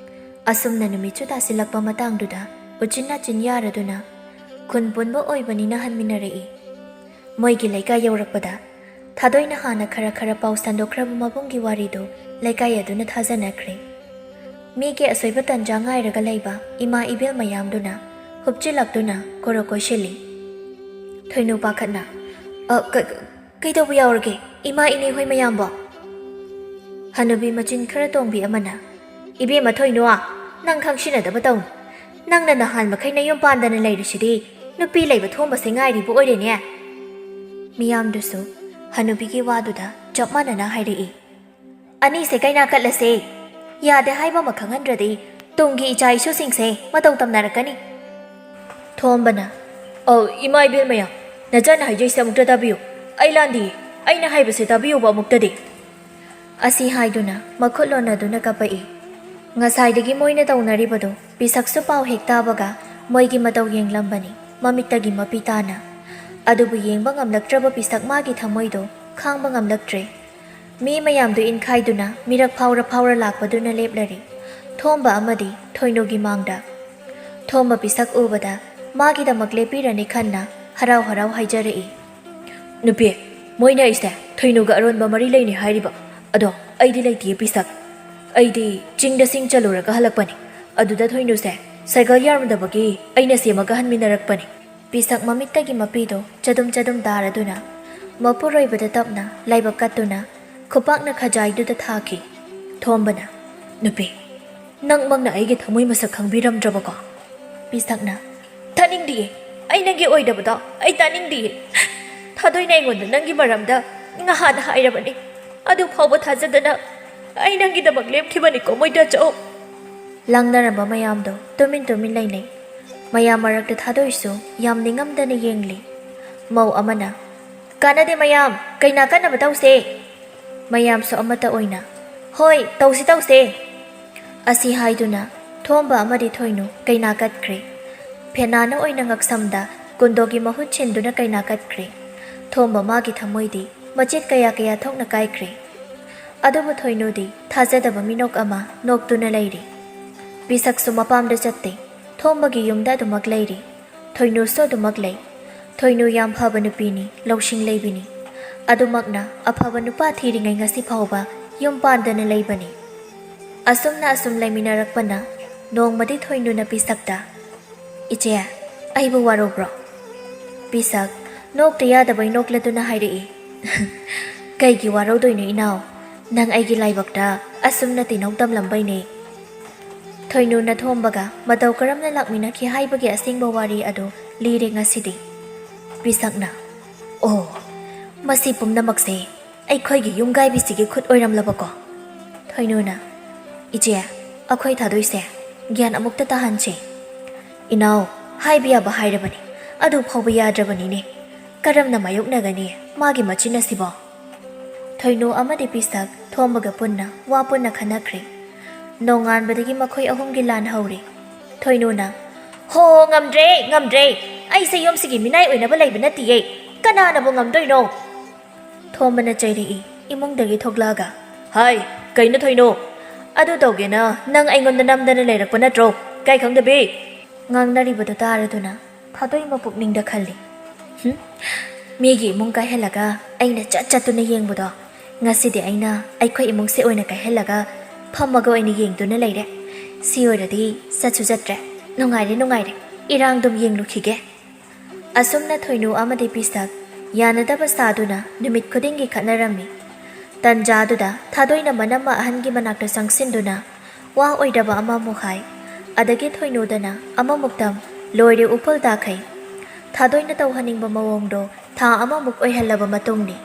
ꯑꯁꯨꯝꯅ ꯅꯨꯃꯤꯠꯁꯨ ꯇꯥꯁꯤꯜꯂꯛꯄ ꯃꯇꯥꯡꯗꯨꯗ ꯎꯆꯤꯟ ꯅꯥꯆꯤꯟ ꯌꯥꯔꯗꯨꯅ ꯈꯨꯟ ꯄꯨꯟꯕ ꯑꯣꯏꯕꯅꯤꯅ ꯍꯟꯃꯤꯟꯅꯔꯛꯏ꯫ ꯃꯣꯏꯒꯤ ꯂꯩꯀꯥꯏ ꯌꯧꯔꯛꯄꯗ ꯊꯥꯗꯣꯏꯅ ꯍꯥꯟꯅ ꯈꯔ ꯄꯥꯎ ꯁꯟꯗꯣꯛꯈ꯭ꯔꯕ ꯃꯕꯨꯡꯒꯤ ꯋꯥꯔꯤꯗꯨ ꯂꯩꯀꯥꯏ ꯑꯗꯨꯅ ꯊꯥꯖꯅꯈ꯭ꯔꯦ꯫ ꯃꯤꯒꯤ ꯑꯁꯣꯏꯕ ꯇꯟꯖꯥ ꯉꯥꯏꯔꯒ ꯂꯩꯕ ꯏꯃꯥ ꯏꯕꯦꯜ ꯃꯌꯥꯝꯗꯨꯅ ꯍꯨꯞꯆꯤꯜꯂꯛꯇꯨꯅ ꯀꯣꯔꯣꯛ ꯀꯣꯏꯁꯤꯜꯂꯤ꯫ ꯊꯣꯏꯅꯨ ꯄꯥꯈꯠꯅ ꯀꯩꯗꯧꯕ ꯌꯥꯎꯔꯒꯦ ꯏꯃꯥ ꯏꯅꯦ ꯍꯣꯏ ꯃꯌꯥꯝꯕꯣ? ꯍꯅꯨꯕꯤ ꯃꯆꯤꯟ ꯈꯔ ꯇꯣꯡꯕꯤ ꯑꯃꯅ ꯏꯕꯦꯝꯃ ꯊꯣꯏꯅꯨ, ꯅꯪ ꯈꯪꯁꯤꯟꯅꯗꯕ ꯇꯧꯅꯨ, ꯅꯪꯅ ꯅꯍꯥꯟ ꯃꯈꯩ ꯅꯌꯨꯝ ꯄꯥꯟꯗꯅ ꯂꯩꯔꯤꯁꯤꯗꯤ ꯅꯨꯄꯤ ꯂꯩꯕ ꯊꯣꯝꯕꯁꯦ ꯉꯥꯏꯔꯤꯕ ꯑꯣꯏꯔꯦꯅꯦ꯫ ꯃꯤꯌꯥꯝꯗꯨꯁꯨ ꯍꯅꯨꯕꯤꯒꯤ ꯋꯥꯗꯨꯗ ꯆꯞ ꯃꯥꯟꯅꯅ ꯍꯥꯏꯔꯛꯏ꯫ ꯑꯅꯤꯁꯦ ꯀꯩꯅꯥ ꯀꯠꯂꯁꯦ, ꯌꯥꯗꯦ ꯍꯥꯏꯕ ꯑꯃ ꯈꯪꯍꯟꯗ꯭ꯔꯗꯤ ꯇꯨꯡꯒꯤ ꯏꯆꯥ ꯏꯁꯨꯁꯤꯡꯁꯦ ꯃꯇꯧ ꯇꯝꯅꯔꯛꯀꯅꯤ꯫ ꯊꯣꯝꯕꯅ ꯏꯃꯥ ꯏꯕꯦꯜ ꯃꯌꯥꯝ, ꯅꯆꯥꯅ ꯍꯥꯏꯖꯩꯁꯦ ꯑꯃꯨꯛꯇ ꯇꯥꯕꯤꯌꯨ, ꯑꯩ ꯂꯥꯟꯗꯤꯌꯦ, ꯑꯩꯅ ꯍꯥꯏꯕꯁꯦ ꯇꯥꯕꯤꯌꯨꯕ ꯑꯃꯨꯛꯇꯗꯤ ꯑꯁꯤ ꯍꯥꯏꯗꯨꯅ ꯃꯈꯨꯠ ꯂꯣꯟꯅꯗꯨꯅ ꯀꯞꯄꯛꯏ꯫ ꯉꯁꯥꯏꯗꯒꯤ ꯃꯣꯏꯅ ꯇꯧꯅꯔꯤꯕꯗꯣ ꯄꯤꯁꯛꯁꯨ ꯄꯥꯎ ꯍꯦꯛ ꯇꯥꯕꯒ ꯃꯣꯏꯒꯤ ꯃꯇꯧ ꯌꯦꯡꯂꯝꯕꯅꯤ ꯃꯃꯤꯠꯇꯒꯤ ꯃꯄꯤ ꯇꯥꯅ꯫ ꯑꯗꯨꯕꯨ ꯌꯦꯡꯕ ꯉꯝꯂꯛꯇ꯭ꯔꯕ ꯄꯤꯁꯛ ꯃꯥꯒꯤ ꯊꯃꯣꯏꯗꯣ ꯈꯥꯡꯕ ꯉꯝꯂꯛꯇ꯭ꯔꯦ꯫ ꯃꯤ ꯃꯌꯥꯝꯗꯨ ꯏꯟꯈꯥꯏꯗꯨꯅ ꯃꯤꯔꯛ ꯐꯥꯎꯔ ꯂꯥꯛꯄꯗꯨꯅ ꯂꯦꯞꯂꯔꯤ ꯊꯣꯝꯕ ꯑꯃꯗꯤ ꯊꯣꯏꯅꯨꯒꯤ ꯃꯥꯡꯗ꯫ ꯊꯣꯝꯕ ꯄꯤꯁꯛ ꯎꯕꯗ ꯃꯥꯒꯤꯗꯃꯛ ꯂꯦꯞꯄꯤꯔꯅꯤ ꯈꯟꯅ ꯍꯔꯥꯎ ꯍꯥꯏꯖꯔꯛꯏ꯫ ꯅꯨꯄꯤ, ꯃꯣꯏꯅ ꯑꯩꯁꯦ ꯊꯣꯏꯅꯨꯒ ꯑꯔꯣꯟꯕ ꯃꯔꯤ ꯂꯩꯅꯤ ꯍꯥꯏꯔꯤꯕ, ꯑꯗꯣ ꯑꯩꯗꯤ ꯂꯩꯇꯤꯌꯦ ꯄꯤꯁꯛ, ꯑꯩꯗꯤ ꯆꯤꯡꯗ ꯁꯤꯡ ꯆꯜꯂꯨꯔꯒ ꯍꯜꯂꯛꯄꯅꯤ, ꯑꯗꯨꯗ ꯊꯣꯏꯅꯨꯁꯦ ꯁꯥꯏꯀꯜ ꯌꯥꯔꯝꯗꯕꯒꯤ ꯑꯩꯅ ꯁꯦꯝꯃꯒ ꯍꯟꯃꯤꯟꯅꯔꯛꯄꯅꯤ꯫ ꯄꯤꯁꯛ ꯃꯃꯤꯠꯇꯒꯤ ꯃꯄꯤꯗꯣ ꯆꯗꯨꯝ ꯇꯥꯔꯗꯨꯅ ꯃꯄꯨꯔꯣꯏꯕꯗ ꯇꯞꯅ ꯂꯥꯏꯕꯛ ꯀꯠꯇꯨꯅ ꯈꯨꯄꯥꯛꯅ ꯈꯖꯥꯏꯗꯨꯗ ꯊꯥꯈꯤ꯫ ꯊꯣꯝꯕꯅ ꯅꯨꯄꯤ, ꯅꯪꯃꯛꯅ ꯑꯩꯒꯤ ꯊꯃꯣꯏ ꯃꯁꯛ ꯈꯪꯕꯤꯔꯝꯗ꯭ꯔꯕꯀꯣ? ꯄꯤꯁꯛꯅ ꯇꯥꯅꯤꯡꯗꯤꯌꯦ, ꯑꯩ ꯅꯪꯒꯤ ꯑꯣꯏꯗꯕꯗꯣ ꯑꯩ ꯇꯥꯅꯤꯡꯗꯤꯌꯦ, ꯊꯥꯗꯣꯏꯅ ꯑꯩꯉꯣꯟꯗ ꯅꯪꯒꯤ ꯃꯔꯝꯗ ꯉꯍꯥꯟꯅ ꯍꯥꯏꯔꯕꯅꯤ, ꯑꯗꯨ ꯐꯥꯎꯕ ꯊꯥꯖꯗꯅ ꯑꯩ ꯅꯪꯒꯤꯗꯃꯛ ꯂꯦꯞꯈꯤꯕꯅꯤꯀꯣ ꯃꯣꯏꯗꯥꯆꯧ꯫ ꯂꯥꯡꯅꯔꯝꯕ ꯃꯌꯥꯝꯗꯣ ꯇꯨꯃꯤꯟ ꯂꯩꯅꯩ꯫ ꯃꯌꯥꯝ ꯃꯔꯛꯇ ꯊꯥꯗꯣꯏꯁꯨ ꯌꯥꯝ ꯅꯤꯡꯉꯝꯗꯅ ꯌꯦꯡꯂꯤ꯫ ꯃꯧ ꯑꯃꯅ ꯀꯥꯟꯅꯗꯦ ꯃꯌꯥꯝ, ꯀꯩꯅꯥ ꯀꯠꯅꯕ ꯇꯧꯁꯦ꯫ ꯃꯌꯥꯝꯁꯨ ꯑꯃꯠꯇ ꯑꯣꯏꯅ ꯍꯣꯏ ꯇꯧꯁꯦ ꯑꯁꯤ ꯍꯥꯏꯗꯨꯅ ꯊꯣꯝꯕ ꯑꯃꯗꯤ ꯊꯣꯏꯅꯨ ꯀꯩꯅꯥ ꯀꯠꯈ꯭ꯔꯦ꯫ ꯐꯦꯅꯥꯅ ꯑꯣꯏꯅ ꯉꯛꯁꯝꯗ ꯀꯨꯟꯗꯣꯒꯤ ꯃꯍꯨꯠ ꯁꯤꯟꯗꯨꯅ ꯀꯩꯅꯥ ꯀꯠꯈ꯭ꯔꯦ꯫ ꯊꯣꯝꯕ ꯃꯥꯒꯤ ꯊꯃꯣꯏꯗꯤ ꯃꯆꯦꯠ ꯀꯌꯥ ꯊꯣꯛꯅ ꯀꯥꯏꯈ꯭ꯔꯦ꯫ ꯑꯗꯨꯕꯨ ꯊꯣꯏꯅꯨꯗꯤ ꯊꯥꯖꯗꯕ ꯃꯤꯅꯣꯛ ꯑꯃ ꯅꯣꯛꯇꯨꯅ ꯂꯩꯔꯤ꯫ ꯄꯤꯁꯛꯁꯨ ꯃꯄꯥꯝꯗ ꯆꯠꯇꯦ, ꯊꯣꯝꯕꯒꯤ ꯌꯨꯝꯗ ꯑꯗꯨꯃꯛ ꯂꯩꯔꯤ꯫ ꯊꯣꯏꯅꯨꯁꯨ ꯑꯗꯨꯃꯛ ꯂꯩ꯫ ꯊꯣꯏꯅꯨ ꯌꯥꯝ ꯐꯕ ꯅꯨꯄꯤꯅꯤ, ꯂꯧꯁꯤꯡ ꯂꯩꯕꯤꯅꯤ, ꯑꯗꯨꯃꯛꯅ ꯑꯐꯕ ꯅꯨꯄꯥ ꯊꯤꯔꯤꯉꯩ ꯉꯁꯤ ꯐꯥꯎꯕ ꯌꯨꯝ ꯄꯥꯟꯗꯅ ꯂꯩꯕꯅꯤ꯫ ꯑꯁꯨꯝ ꯂꯩꯃꯤꯟꯅꯔꯛꯄꯅ ꯅꯣꯡꯃꯗꯤ ꯊꯣꯏꯅꯨꯅ ꯄꯤꯁꯛꯇ ꯏꯆꯦ ꯑꯩꯕꯨ ꯋꯥꯔꯧꯕ꯭ꯔꯣ? ꯄꯤꯁꯛ ꯅꯣꯛꯇ ꯌꯥꯗꯕꯩ ꯅꯣꯛꯂꯗꯨꯅ ꯍꯥꯏꯔꯛꯏ꯫ ꯀꯩꯒꯤ ꯋꯥꯔꯧꯗꯣꯏꯅꯣ ꯏꯅꯥꯎ? ꯅꯪ ꯑꯩꯒꯤ ꯂꯥꯏꯕꯛꯇ ꯑꯁꯨꯝꯅ ꯇꯤꯅꯧ ꯇꯝꯂꯝꯕꯩꯅꯦ꯫ ꯊꯣꯏꯅꯨꯅ ꯊꯣꯝꯕꯒ ꯃꯇꯧ ꯀꯔꯝꯅ ꯂꯥꯛꯃꯤꯟꯅꯈꯤ ꯍꯥꯏꯕꯒꯤ ꯑꯁꯦꯡꯕ ꯋꯥꯔꯤ ꯑꯗꯨ ꯂꯤꯔꯦ ꯉꯁꯤꯗꯤ꯫ ꯄꯤꯁꯛꯅ ꯑꯣ ꯃꯁꯤ ꯄꯨꯝꯅꯃꯛꯁꯦ ꯑꯩꯈꯣꯏꯒꯤ ꯌꯨꯝꯒꯥꯏꯕꯤꯁꯤꯒꯤ ꯈꯨꯠ ꯑꯣꯏꯔꯝꯂꯕꯀꯣ? ꯊꯣꯏꯅꯨꯅ ꯏꯆꯦ ꯑꯩꯈꯣꯏ ꯊꯥꯗꯣꯏꯁꯦ ꯒ꯭ꯌꯥꯟ ꯑꯃꯨꯛꯇ ꯇꯥꯍꯟꯁꯦ꯫ ꯏꯅꯥꯎ ꯍꯥꯏꯕ ꯌꯥꯕ ꯍꯥꯏꯔꯕꯅꯤ ꯑꯗꯨ ꯐꯥꯎꯕ ꯌꯥꯗ꯭ꯔꯕꯅꯤꯅꯦ꯫ ꯀꯔꯝꯅ ꯃꯥꯌꯣꯛꯅꯒꯅꯤ ꯃꯥꯒꯤ ꯃꯆꯤꯟ ꯑꯁꯤꯕꯣ? ꯊꯣꯏꯅꯨ ꯑꯃꯗꯤ ꯄꯤꯁꯛ ꯊꯣꯝꯕꯒ ꯄꯨꯟꯅ ꯋꯥ ꯄꯨꯟꯅ ꯈꯟꯅꯈ꯭ꯔꯦ꯫ ꯅꯣꯡꯉꯥꯟꯕꯗꯒꯤ ꯃꯈꯣꯏ ꯑꯍꯨꯝꯒꯤ ꯂꯥꯟ ꯍꯧꯔꯦ꯫ ꯊꯣꯏꯅꯨꯅ ꯍꯣ ꯉꯝꯗ꯭ꯔꯦ ꯉꯝꯗ꯭ꯔꯦ ꯑꯩꯁꯦ ꯌꯨꯝꯁꯤꯒꯤ ꯃꯤꯅꯥꯏ ꯑꯣꯏꯅꯕ ꯂꯩꯕ ꯅꯠꯇꯤꯌꯦ ꯀꯅꯥꯅꯕꯨ ꯉꯝꯗꯣꯏꯅꯣ? ꯊꯣꯝꯕꯅ ꯆꯩꯔꯛꯏ ꯏꯃꯨꯡꯗꯒꯤ ꯊꯣꯛꯂꯛꯑꯒ꯫ ꯍꯥꯏ ꯀꯩꯅꯣ ꯊꯣꯏꯅꯨ? ꯑꯗꯨ ꯇꯧꯒꯦꯅ ꯅꯪ ꯑꯩꯉꯣꯟꯗ ꯅꯝꯗꯅ ꯂꯩꯔꯛꯄ ꯅꯠꯇ꯭ꯔꯣ? ꯀꯥꯏ ꯈꯪꯗꯕꯤ? ꯉꯥꯡꯅꯔꯤꯕꯗꯨ ꯇꯥꯔꯗꯨꯅ ꯊꯥꯗꯣꯏ ꯃꯄꯨꯛꯅꯤꯡꯗ ꯈꯜꯂꯤ꯫ ꯃꯤꯒꯤ ꯏꯃꯨꯡ ꯀꯥꯏꯍꯜꯂꯒ ꯑꯩꯅ ꯆꯠꯇꯨꯅ ꯌꯦꯡꯕꯗꯣ ꯉꯁꯤꯗꯤ ꯑꯩꯅ ꯑꯩꯈꯣꯏ ꯏꯃꯨꯡꯁꯦ ꯑꯣꯏꯅ ꯀꯥꯏꯍꯜꯂꯒ ꯐꯝꯃꯒ ꯑꯣꯏꯅ ꯌꯦꯡꯗꯨꯅ ꯂꯩꯔꯦ꯫ ꯁꯤ ꯑꯣꯏꯔꯗꯤ ꯆꯠꯁꯨ ꯆꯠꯇ꯭ꯔꯦ ꯅꯨꯡꯉꯥꯏꯔꯦ ꯏꯔꯥꯡꯗꯨꯝ ꯌꯦꯡꯂꯨꯈꯤꯒꯦ꯫ ꯑꯁꯨꯝꯅ ꯊꯣꯏꯅꯨ ꯑꯃꯗꯤ ꯄꯤꯁꯛ ꯌꯥꯅꯗꯕ ꯁꯥꯗꯨꯅ ꯅꯨꯃꯤꯠ ꯈꯨꯗꯤꯡꯒꯤ ꯈꯠꯅꯔꯝꯃꯤ꯫ ꯇꯟꯖꯥꯗꯨꯗ ꯊꯥꯗꯣꯏꯅ ꯃꯅꯝꯃ ꯑꯍꯟꯒꯤ ꯃꯅꯥꯛꯇ ꯆꯪꯁꯤꯟꯗꯨꯅ ꯋꯥ ꯑꯣꯏꯗꯕ ꯑꯃꯃꯨꯛ ꯍꯥꯏ꯫ ꯑꯗꯒꯤ ꯊꯣꯏꯅꯨꯗꯅ ꯑꯃꯃꯨꯛꯇꯪ ꯂꯣꯏꯔꯦ ꯎꯐꯨꯜ ꯇꯥꯈꯩ꯫ ꯊꯥꯗꯣꯏꯅ ꯇꯧꯍꯟꯅꯤꯡꯕ ꯃꯑꯣꯡꯗꯣ ꯊꯥ ꯑꯃꯃꯨꯛ ꯑꯣꯏꯍꯜꯂꯕ ꯃꯇꯨꯡꯅꯤ꯫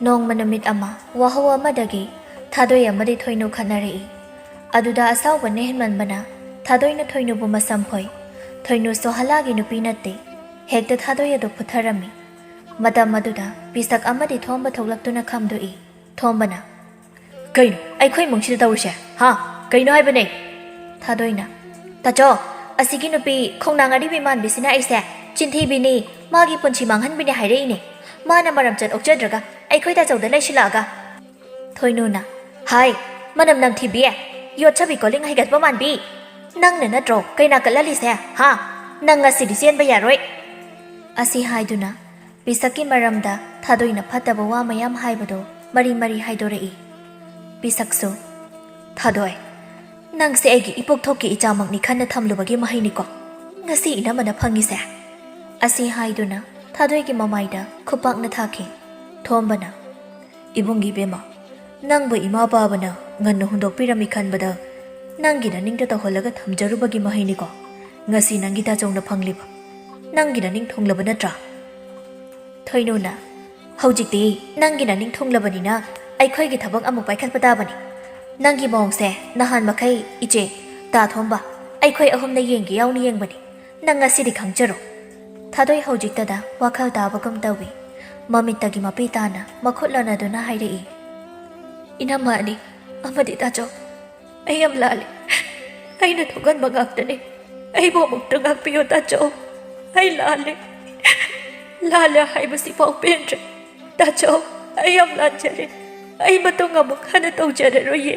ꯅꯣꯡꯃ ꯅꯨꯃꯤꯠ ꯑꯃ ꯋꯥꯍꯧ ꯑꯃꯗꯒꯤ ꯊꯥꯗꯣꯏ ꯑꯃꯗꯤ ꯊꯣꯏꯅꯨ ꯈꯠꯅꯔꯛꯏ꯫ ꯑꯗꯨꯗ ꯑꯁꯥꯎꯕꯅ ꯍꯦꯟꯃꯟꯕꯅ ꯊꯥꯗꯣꯏꯅ ꯊꯣꯏꯅꯨꯕꯨ ꯃꯁꯝ ꯐꯣꯏ꯫ ꯊꯣꯏꯅꯨꯁꯨ ꯍꯂꯥꯒꯤ ꯅꯨꯄꯤ ꯅꯠꯇꯦ ꯍꯦꯛꯇ ꯊꯥꯗꯣꯏ ꯑꯗꯨ ꯐꯨꯊꯔꯝꯃꯤ꯫ ꯃꯇꯝ ꯑꯗꯨꯗ ꯄꯤꯁꯛ ꯑꯃꯗꯤ ꯊꯣꯝꯕ ꯊꯣꯛꯂꯛꯇꯨꯅ ꯈꯝꯗꯣꯛꯏ꯫ ꯊꯣꯝꯕꯅ ꯀꯩꯅꯣ ꯑꯩꯈꯣꯏ ꯏꯃꯨꯡꯁꯤꯗ ꯇꯧꯔꯤꯁꯦ ꯍꯥ ꯀꯩꯅꯣ ꯍꯥꯏꯕꯅꯦ? ꯊꯥꯗꯣꯏꯅ ꯇꯥꯆꯧ ꯑꯁꯤꯒꯤ ꯅꯨꯄꯤ ꯈꯣꯡꯅꯥꯡ ꯑꯔꯤꯕꯤ ꯃꯥꯟꯕꯤꯁꯤꯅ ꯑꯩꯁꯦ ꯆꯤꯟꯊꯤꯕꯤꯅꯤ ꯃꯥꯒꯤ ꯄꯨꯟꯁꯤ ꯃꯥꯡꯍꯟꯕꯤꯅꯤ ꯍꯥꯏꯔꯛꯏꯅꯦ꯫ ꯃꯥꯅ ꯃꯔꯝꯆꯠ ꯑꯣꯛꯆꯗ꯭ꯔꯒ ꯑꯩꯈꯣꯏ ꯇꯥꯆꯧꯗ ꯂꯩꯁꯤꯜꯂꯛꯑꯒ꯫ ꯊꯣꯏꯅꯨꯅ ꯍꯥꯏ ꯃꯅꯝ ꯅꯝꯊꯤꯕꯤ ꯌꯣꯠꯁꯕꯤ ꯀꯣꯂꯤꯡ ꯍꯩꯒꯠꯄ ꯃꯥꯟꯕꯤ ꯅꯪꯅ ꯅꯠꯇ꯭ꯔꯣ ꯀꯩꯅꯥ ꯀꯠꯍꯜꯂꯤꯁꯦ ꯍꯥ? ꯅꯪ ꯉꯁꯤꯗꯤ ꯆꯦꯟꯕ ꯌꯥꯔꯣꯏ꯫ ꯑꯁꯤ ꯍꯥꯏꯗꯨꯅ ꯄꯤꯁꯛꯀꯤ ꯃꯔꯝꯗ ꯊꯥꯗꯣꯏꯅ ꯐꯠꯇꯕ ꯋꯥ ꯃꯌꯥꯝ ꯍꯥꯏꯕꯗꯣ ꯃꯔꯤ ꯃꯔꯤ ꯍꯥꯏꯗꯣꯔꯛꯏ꯫ ꯄꯤꯁꯛꯁꯨ ꯊꯥꯗꯣꯏ ꯅꯪꯁꯦ ꯑꯩꯒꯤ ꯏꯄꯣꯛꯊꯣꯛꯀꯤ ꯏꯆꯥꯃꯛꯅꯤ ꯈꯟꯅ ꯊꯝꯂꯨꯕꯒꯤ ꯃꯍꯩꯅꯤꯀꯣ ꯉꯁꯤ ꯏꯅꯝꯃꯅ ꯐꯪꯉꯤꯁꯦ꯫ ꯑꯁꯤ ꯍꯥꯏꯗꯨꯅ ꯊꯥꯗꯣꯏꯒꯤ ꯃꯃꯥꯏꯗ ꯈꯨꯄꯥꯛꯅ ꯊꯥꯈꯤ꯫ ꯊꯣꯝꯕꯅ ꯏꯕꯨꯡꯒꯤ ꯏꯕꯦꯝꯃ ꯅꯪꯕꯨ ꯏꯃꯥ-ꯄꯥꯕꯅ ꯉꯟꯅ ꯍꯨꯟꯗꯣꯛꯄꯤꯔꯝꯃꯤ ꯈꯟꯕꯗ ꯅꯪꯒꯤ ꯅꯅꯤꯡꯗ ꯇꯧꯍꯜꯂꯒ ꯊꯝꯖꯔꯨꯕꯒꯤ ꯃꯍꯩꯅꯤꯀꯣ ꯉꯁꯤ ꯅꯪꯒꯤ ꯇꯥꯆꯧꯅ ꯐꯪꯂꯤꯕ꯫ ꯅꯪꯒꯤ ꯅꯅꯤꯡ ꯊꯨꯡꯂꯕ ꯅꯠꯇ꯭ꯔꯥ? ꯊꯣꯏꯅꯨꯅ ꯍꯧꯖꯤꯛꯇꯤ ꯅꯪꯒꯤ ꯅꯅꯤꯡ ꯊꯨꯡꯂꯕꯅꯤꯅ ꯑꯩꯈꯣꯏꯒꯤ ꯊꯕꯛ ꯑꯃꯨꯛ ꯄꯥꯏꯈꯠꯄ ꯇꯥꯕꯅꯤ꯫ ꯅꯪꯒꯤ ꯃꯑꯣꯡꯁꯦ ꯅꯍꯥꯟ ꯃꯈꯩ ꯏꯆꯦ ꯇꯥ ꯊꯣꯝꯕ ꯑꯩꯈꯣꯏ ꯑꯍꯨꯝꯅ ꯌꯦꯡꯒꯦ ꯌꯥꯎꯅ ꯌꯦꯡꯕꯅꯤ ꯅꯪ ꯉꯁꯤꯗꯤ ꯈꯪꯖꯔꯣ꯫ ꯊꯥꯗꯣꯏ ꯍꯧꯖꯤꯛꯇꯗ ꯋꯥꯈꯜ ꯇꯥꯕꯒꯨꯝ ꯇꯧꯏ꯫ ꯃꯃꯤꯠꯇꯒꯤ ꯃꯄꯤ ꯇꯥꯅ ꯃꯈꯨꯠ ꯂꯣꯟꯅꯗꯨꯅ ꯍꯥꯏꯔꯛꯏ꯫ ꯏꯅꯝꯃ ꯑꯅꯤ ꯑꯃꯗꯤ ꯇꯥꯆꯧ ꯑꯩ ꯌꯥꯝ ꯂꯥꯜꯂꯤ ꯑꯩꯅ ꯊꯣꯛꯍꯟꯕ ꯉꯥꯛꯇꯅꯤ ꯑꯩꯕꯨ ꯑꯃꯨꯛꯇ ꯉꯥꯛꯄꯤꯌꯣ ꯇꯥꯆꯧ ꯑꯩ ꯂꯥꯜꯂꯦ ꯍꯥꯏꯕꯁꯤꯐꯥꯎ ꯄꯦꯟꯗ꯭ꯔꯦ ꯇꯥꯆꯧ ꯑꯩ ꯌꯥꯝ ꯂꯥꯟꯖꯔꯦ ꯑꯩ ꯃꯇꯨꯡ ꯑꯃꯨꯛ ꯍꯟꯅ ꯇꯧꯖꯔꯔꯣꯏꯌꯦ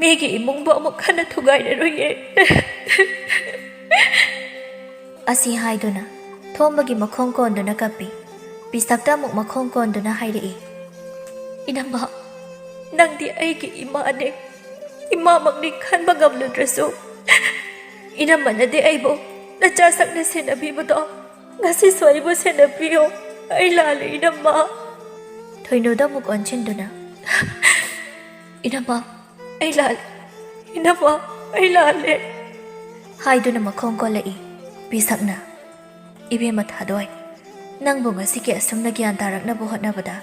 ꯃꯤꯒꯤ ꯏꯃꯨꯡꯕꯨ ꯑꯃꯨꯛ ꯍꯟꯅ ꯊꯨꯒꯥꯏꯔꯔꯣꯏꯌꯦ꯫ ꯑꯁꯤ ꯍꯥꯏꯗꯨꯅ ꯊꯣꯝꯕꯒꯤ ꯃꯈꯣꯡ ꯀꯣꯟꯗꯨꯅ ꯀꯞꯄꯤ꯫ ꯄꯤꯁꯛꯇ ꯑꯃꯨꯛ ꯃꯈꯣꯡ ꯀꯣꯟꯗꯨꯅ ꯍꯥꯏꯔꯛꯏ꯫ ꯏꯅꯝꯃ ꯅꯪꯗꯤ ꯑꯩꯒꯤ ꯏꯃꯥꯅꯦ ꯏꯃꯥꯃꯛꯅꯤ ꯈꯟꯕ ꯉꯝꯂꯨꯗ꯭ꯔꯁꯨ ꯏꯅꯝꯃꯅꯗꯤ ꯑꯩꯕꯨ ꯅꯆꯥ ꯁꯛꯅ ꯁꯦꯟꯅꯕꯤꯕꯗꯣ ꯉꯁꯤꯁꯨ ꯑꯩꯕꯨ ꯁꯦꯟꯅꯕꯤꯌꯣ ꯑꯩ ꯂꯥꯜꯂꯦ ꯏꯅꯝꯃ꯫ ꯊꯣꯏꯅꯨꯗ ꯑꯃꯨꯛ ꯑꯣꯟꯁꯤꯟꯗꯨꯅ ꯏꯅꯝꯃ ꯑꯩ ꯂꯥꯜꯂꯦ ꯍꯥꯏꯗꯨꯅ ꯃꯈꯣꯡ ꯀꯣꯜꯂꯛꯏ꯫ ꯄꯤꯁꯛꯅ ꯏꯕꯦꯝꯃ ꯊꯥꯗꯣꯏ ꯅꯪꯕꯨ ꯉꯁꯤꯒꯤ ꯑꯁꯨꯝꯅ ꯒ꯭ꯌꯥꯟ ꯇꯥꯔꯛꯅꯕ ꯍꯣꯠꯅꯕꯗ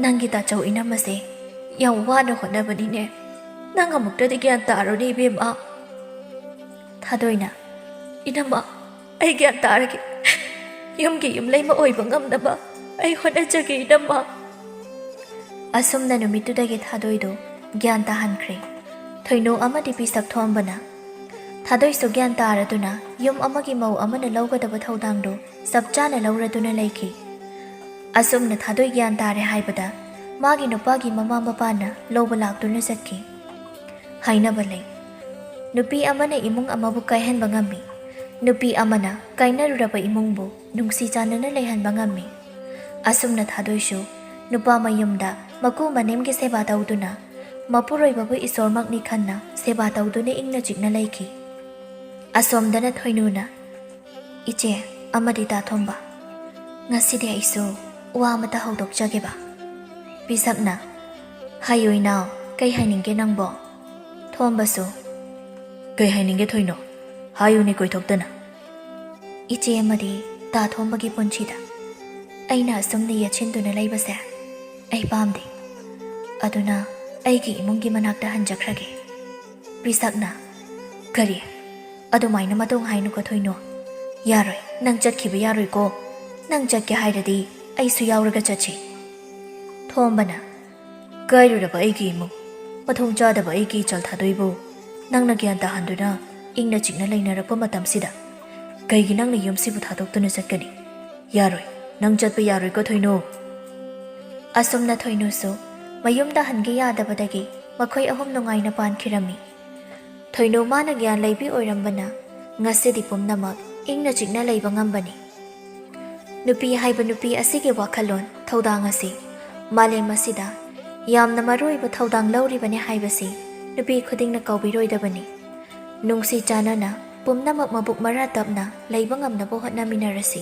ꯅꯪꯒꯤ ꯇꯥꯆꯧ ꯏꯅꯝꯃꯁꯦ ꯌꯥꯝ ꯋꯥꯅ ꯍꯣꯠꯅꯕꯅꯤꯅꯦ ꯅꯪ ꯑꯃꯨꯛꯇꯗꯤ ꯒ꯭ꯌꯥꯟ ꯇꯥꯔꯣꯅꯦ ꯏꯕꯦꯝꯃ꯫ ꯊꯥꯗꯣꯏꯅ ꯏꯅꯝꯃ ꯑꯩ ꯒ꯭ꯌꯥꯟ ꯇꯥꯔꯒꯦ ꯌꯨꯝꯒꯤ ꯌꯨꯝꯂꯩꯃ ꯑꯣꯏꯕ ꯉꯝꯅꯕ ꯑꯩ ꯍꯣꯠꯅꯖꯒꯦ ꯏꯅꯝꯃ꯫ ꯑꯁꯨꯝꯅ ꯅꯨꯃꯤꯠꯇꯨꯗꯒꯤ ꯊꯥꯗꯣꯏꯗꯣ ꯒ꯭ꯌꯥꯟ ꯇꯥꯍꯟꯈ꯭ꯔꯦ꯫ ꯊꯣꯏꯅꯨ ꯑꯃꯗꯤ ꯄꯤꯁꯛ ꯊꯣꯝꯕꯅ ꯊꯥꯗꯣꯏꯁꯨ ꯒ꯭ꯌꯥꯟ ꯇꯥꯔꯗꯨꯅ ꯌꯨꯝ ꯑꯃꯒꯤ ꯃꯧ ꯑꯃꯅ ꯂꯧꯒꯗꯕ ꯊꯧꯗꯥꯡꯗꯣ ꯆꯞ ꯆꯥꯅ ꯂꯧꯔꯗꯨꯅ ꯂꯩꯈꯤ꯫ ꯑꯁꯨꯝꯅ ꯊꯥꯗꯣꯏ ꯒ꯭ꯌꯥꯟ ꯇꯥꯔꯦ ꯍꯥꯏꯕꯗ ꯃꯥꯒꯤ ꯅꯨꯄꯥꯒꯤ ꯃꯃꯥ ꯃꯄꯥꯅ ꯂꯧꯕ ꯂꯥꯛꯇꯨꯅ ꯆꯠꯈꯤ꯫ ꯍꯥꯏꯅꯕ ꯂꯩ ꯅꯨꯄꯤ ꯑꯃꯅ ꯏꯃꯨꯡ ꯑꯃꯕꯨ ꯀꯥꯏꯍꯟꯕ ꯉꯝꯃꯤ ꯅꯨꯄꯤ ꯑꯃꯅ ꯀꯥꯏꯅꯔꯨꯔꯕ ꯏꯃꯨꯡꯕꯨ ꯅꯨꯡꯁꯤ ꯆꯥꯟꯅꯅ ꯂꯩꯍꯟꯕ ꯉꯝꯃꯤ꯫ ꯑꯁꯨꯝꯅ ꯊꯥꯗꯣꯏꯁꯨ ꯅꯨꯄꯥ ꯃꯌꯨꯝꯗ ꯃꯀꯨ ꯃꯅꯦꯝꯒꯤ ꯁꯦꯕꯥ ꯇꯧꯗꯨꯅ ꯃꯄꯨꯔꯣꯏꯕꯕꯨ ꯏꯁꯣꯔꯃꯛꯅꯤ ꯈꯟꯅ ꯁꯦꯕꯥ ꯇꯧꯗꯨꯅ ꯏꯪꯅ ꯆꯤꯛꯅ ꯂꯩꯈꯤ꯫ ꯑꯁꯣꯝꯗꯅ ꯊꯣꯏꯅꯨꯅ ꯏꯆꯦ ꯑꯃꯗꯤ ꯇꯥꯊꯣꯝꯕ ꯉꯁꯤꯗꯤ ꯑꯩꯁꯨ ꯋꯥ ꯑꯃꯇ ꯍꯧꯗꯣꯛꯆꯒꯦꯕ ꯄꯤꯁꯛꯅ ꯍꯥꯏꯌꯨ ꯏꯅꯥꯎ ꯀꯩ ꯍꯥꯏꯅꯤꯡꯒꯦ ꯅꯪꯕꯣ ꯊꯣꯝꯕꯁꯨ ꯀꯩ ꯍꯥꯏꯅꯤꯡꯒꯦ ꯊꯣꯏꯅꯣ ꯍꯥꯏꯌꯨꯅꯦ ꯀꯣꯏꯊꯣꯛꯇꯅ ꯏꯆꯦ ꯑꯃꯗꯤ ꯇꯥꯊꯣꯝꯕꯒꯤ ꯄꯨꯟꯁꯤꯗ ꯑꯩꯅ ꯑꯁꯨꯝꯅ ꯌꯦꯠꯁꯤꯟꯗꯨꯅ ꯂꯩꯕꯁꯦ ꯑꯩ ꯄꯥꯝꯗꯦ ꯑꯗꯨꯅ ꯑꯩꯒꯤ ꯏꯃꯨꯡꯒꯤ ꯃꯅꯥꯛꯇ ꯍꯟꯖꯈ꯭ꯔꯒꯦ ꯄꯤꯁꯛꯅ ꯀꯔꯤ ꯑꯗꯨꯃꯥꯏꯅ ꯃꯇꯨꯡ ꯍꯥꯏꯅꯨꯀꯣ ꯊꯣꯏꯅꯣ ꯌꯥꯔꯣꯏ ꯅꯪ ꯆꯠꯈꯤꯕ ꯌꯥꯔꯣꯏꯀꯣ ꯅꯪ ꯆꯠꯀꯦ ꯍꯥꯏꯔꯗꯤ ꯑꯩꯁꯨ ꯌꯥꯎꯔꯒ ꯆꯠꯁꯤ ꯊꯣꯝꯕꯅ ꯀꯥꯏꯔꯨꯔꯕ ꯑꯩꯒꯤ ꯏꯃꯨꯡ ꯃꯊꯣꯡ ꯆꯥꯗꯕ ꯑꯩꯒꯤ ꯏꯆꯜ ꯊꯥꯗꯣꯏꯕꯨ ꯅꯪꯅ ꯒ꯭ꯌꯥꯟ ꯇꯥꯍꯟꯗꯨꯅ ꯏꯪꯅ ꯆꯤꯛꯅ ꯂꯩꯅꯔꯛꯄ ꯃꯇꯝꯁꯤꯗ ꯀꯩꯒꯤ ꯅꯪꯅ ꯌꯨꯝꯁꯤꯕꯨ ꯊꯥꯗꯣꯛꯇꯨꯅ ꯆꯠꯀꯅꯤ ꯌꯥꯔꯣꯏ ꯅꯪ ꯆꯠꯄ ꯌꯥꯔꯣꯏꯀꯣ ꯊꯣꯏꯅꯣ ꯑꯁꯨꯝꯅ ꯊꯣꯏꯅꯨꯁꯨ ꯃꯌꯨꯝꯗ ꯍꯟꯒꯦ ꯌꯥꯗꯕꯗꯒꯤ ꯃꯈꯣꯏ ꯑꯍꯨꯝ ꯅꯨꯡꯉꯥꯏꯅ ꯄꯥꯟꯈꯤꯔꯝꯃꯤ ꯊꯣꯏꯅꯨ ꯃꯥꯅ ꯒ꯭ꯌꯥꯟ ꯂꯩꯕꯤ ꯑꯣꯏꯔꯝꯕꯅ ꯉꯁꯤꯗꯤ ꯄꯨꯝꯅꯃꯛ ꯏꯪꯅ ꯆꯤꯛꯅ ꯂꯩꯕ ꯉꯝꯕꯅꯤ ꯅꯨꯄꯤ ꯍꯥꯏꯕ ꯅꯨꯄꯤ ꯑꯁꯤꯒꯤ ꯋꯥꯈꯜꯂꯣꯟ ꯊꯧꯗꯥꯡ ꯑꯁꯤ ꯃꯥꯂꯦꯝ ꯑꯁꯤꯗ ꯌꯥꯝꯅ ꯃꯔꯨꯑꯣꯏꯕ ꯊꯧꯗꯥꯡ ꯂꯧꯔꯤꯕꯅꯤ ꯍꯥꯏꯕꯁꯤ ꯅꯨꯄꯤ ꯈꯨꯗꯤꯡꯅ ꯀꯥꯎꯕꯤꯔꯣꯏꯗꯕꯅꯤ ꯅꯨꯡꯁꯤ ꯆꯥꯟꯅꯅ ꯄꯨꯝꯅꯃꯛ ꯃꯕꯨꯛ ꯃꯔꯥ ꯇꯞꯅ ꯂꯩꯕ ꯉꯝꯅꯕ ꯍꯣꯠꯅꯃꯤꯟꯅꯔꯁꯤ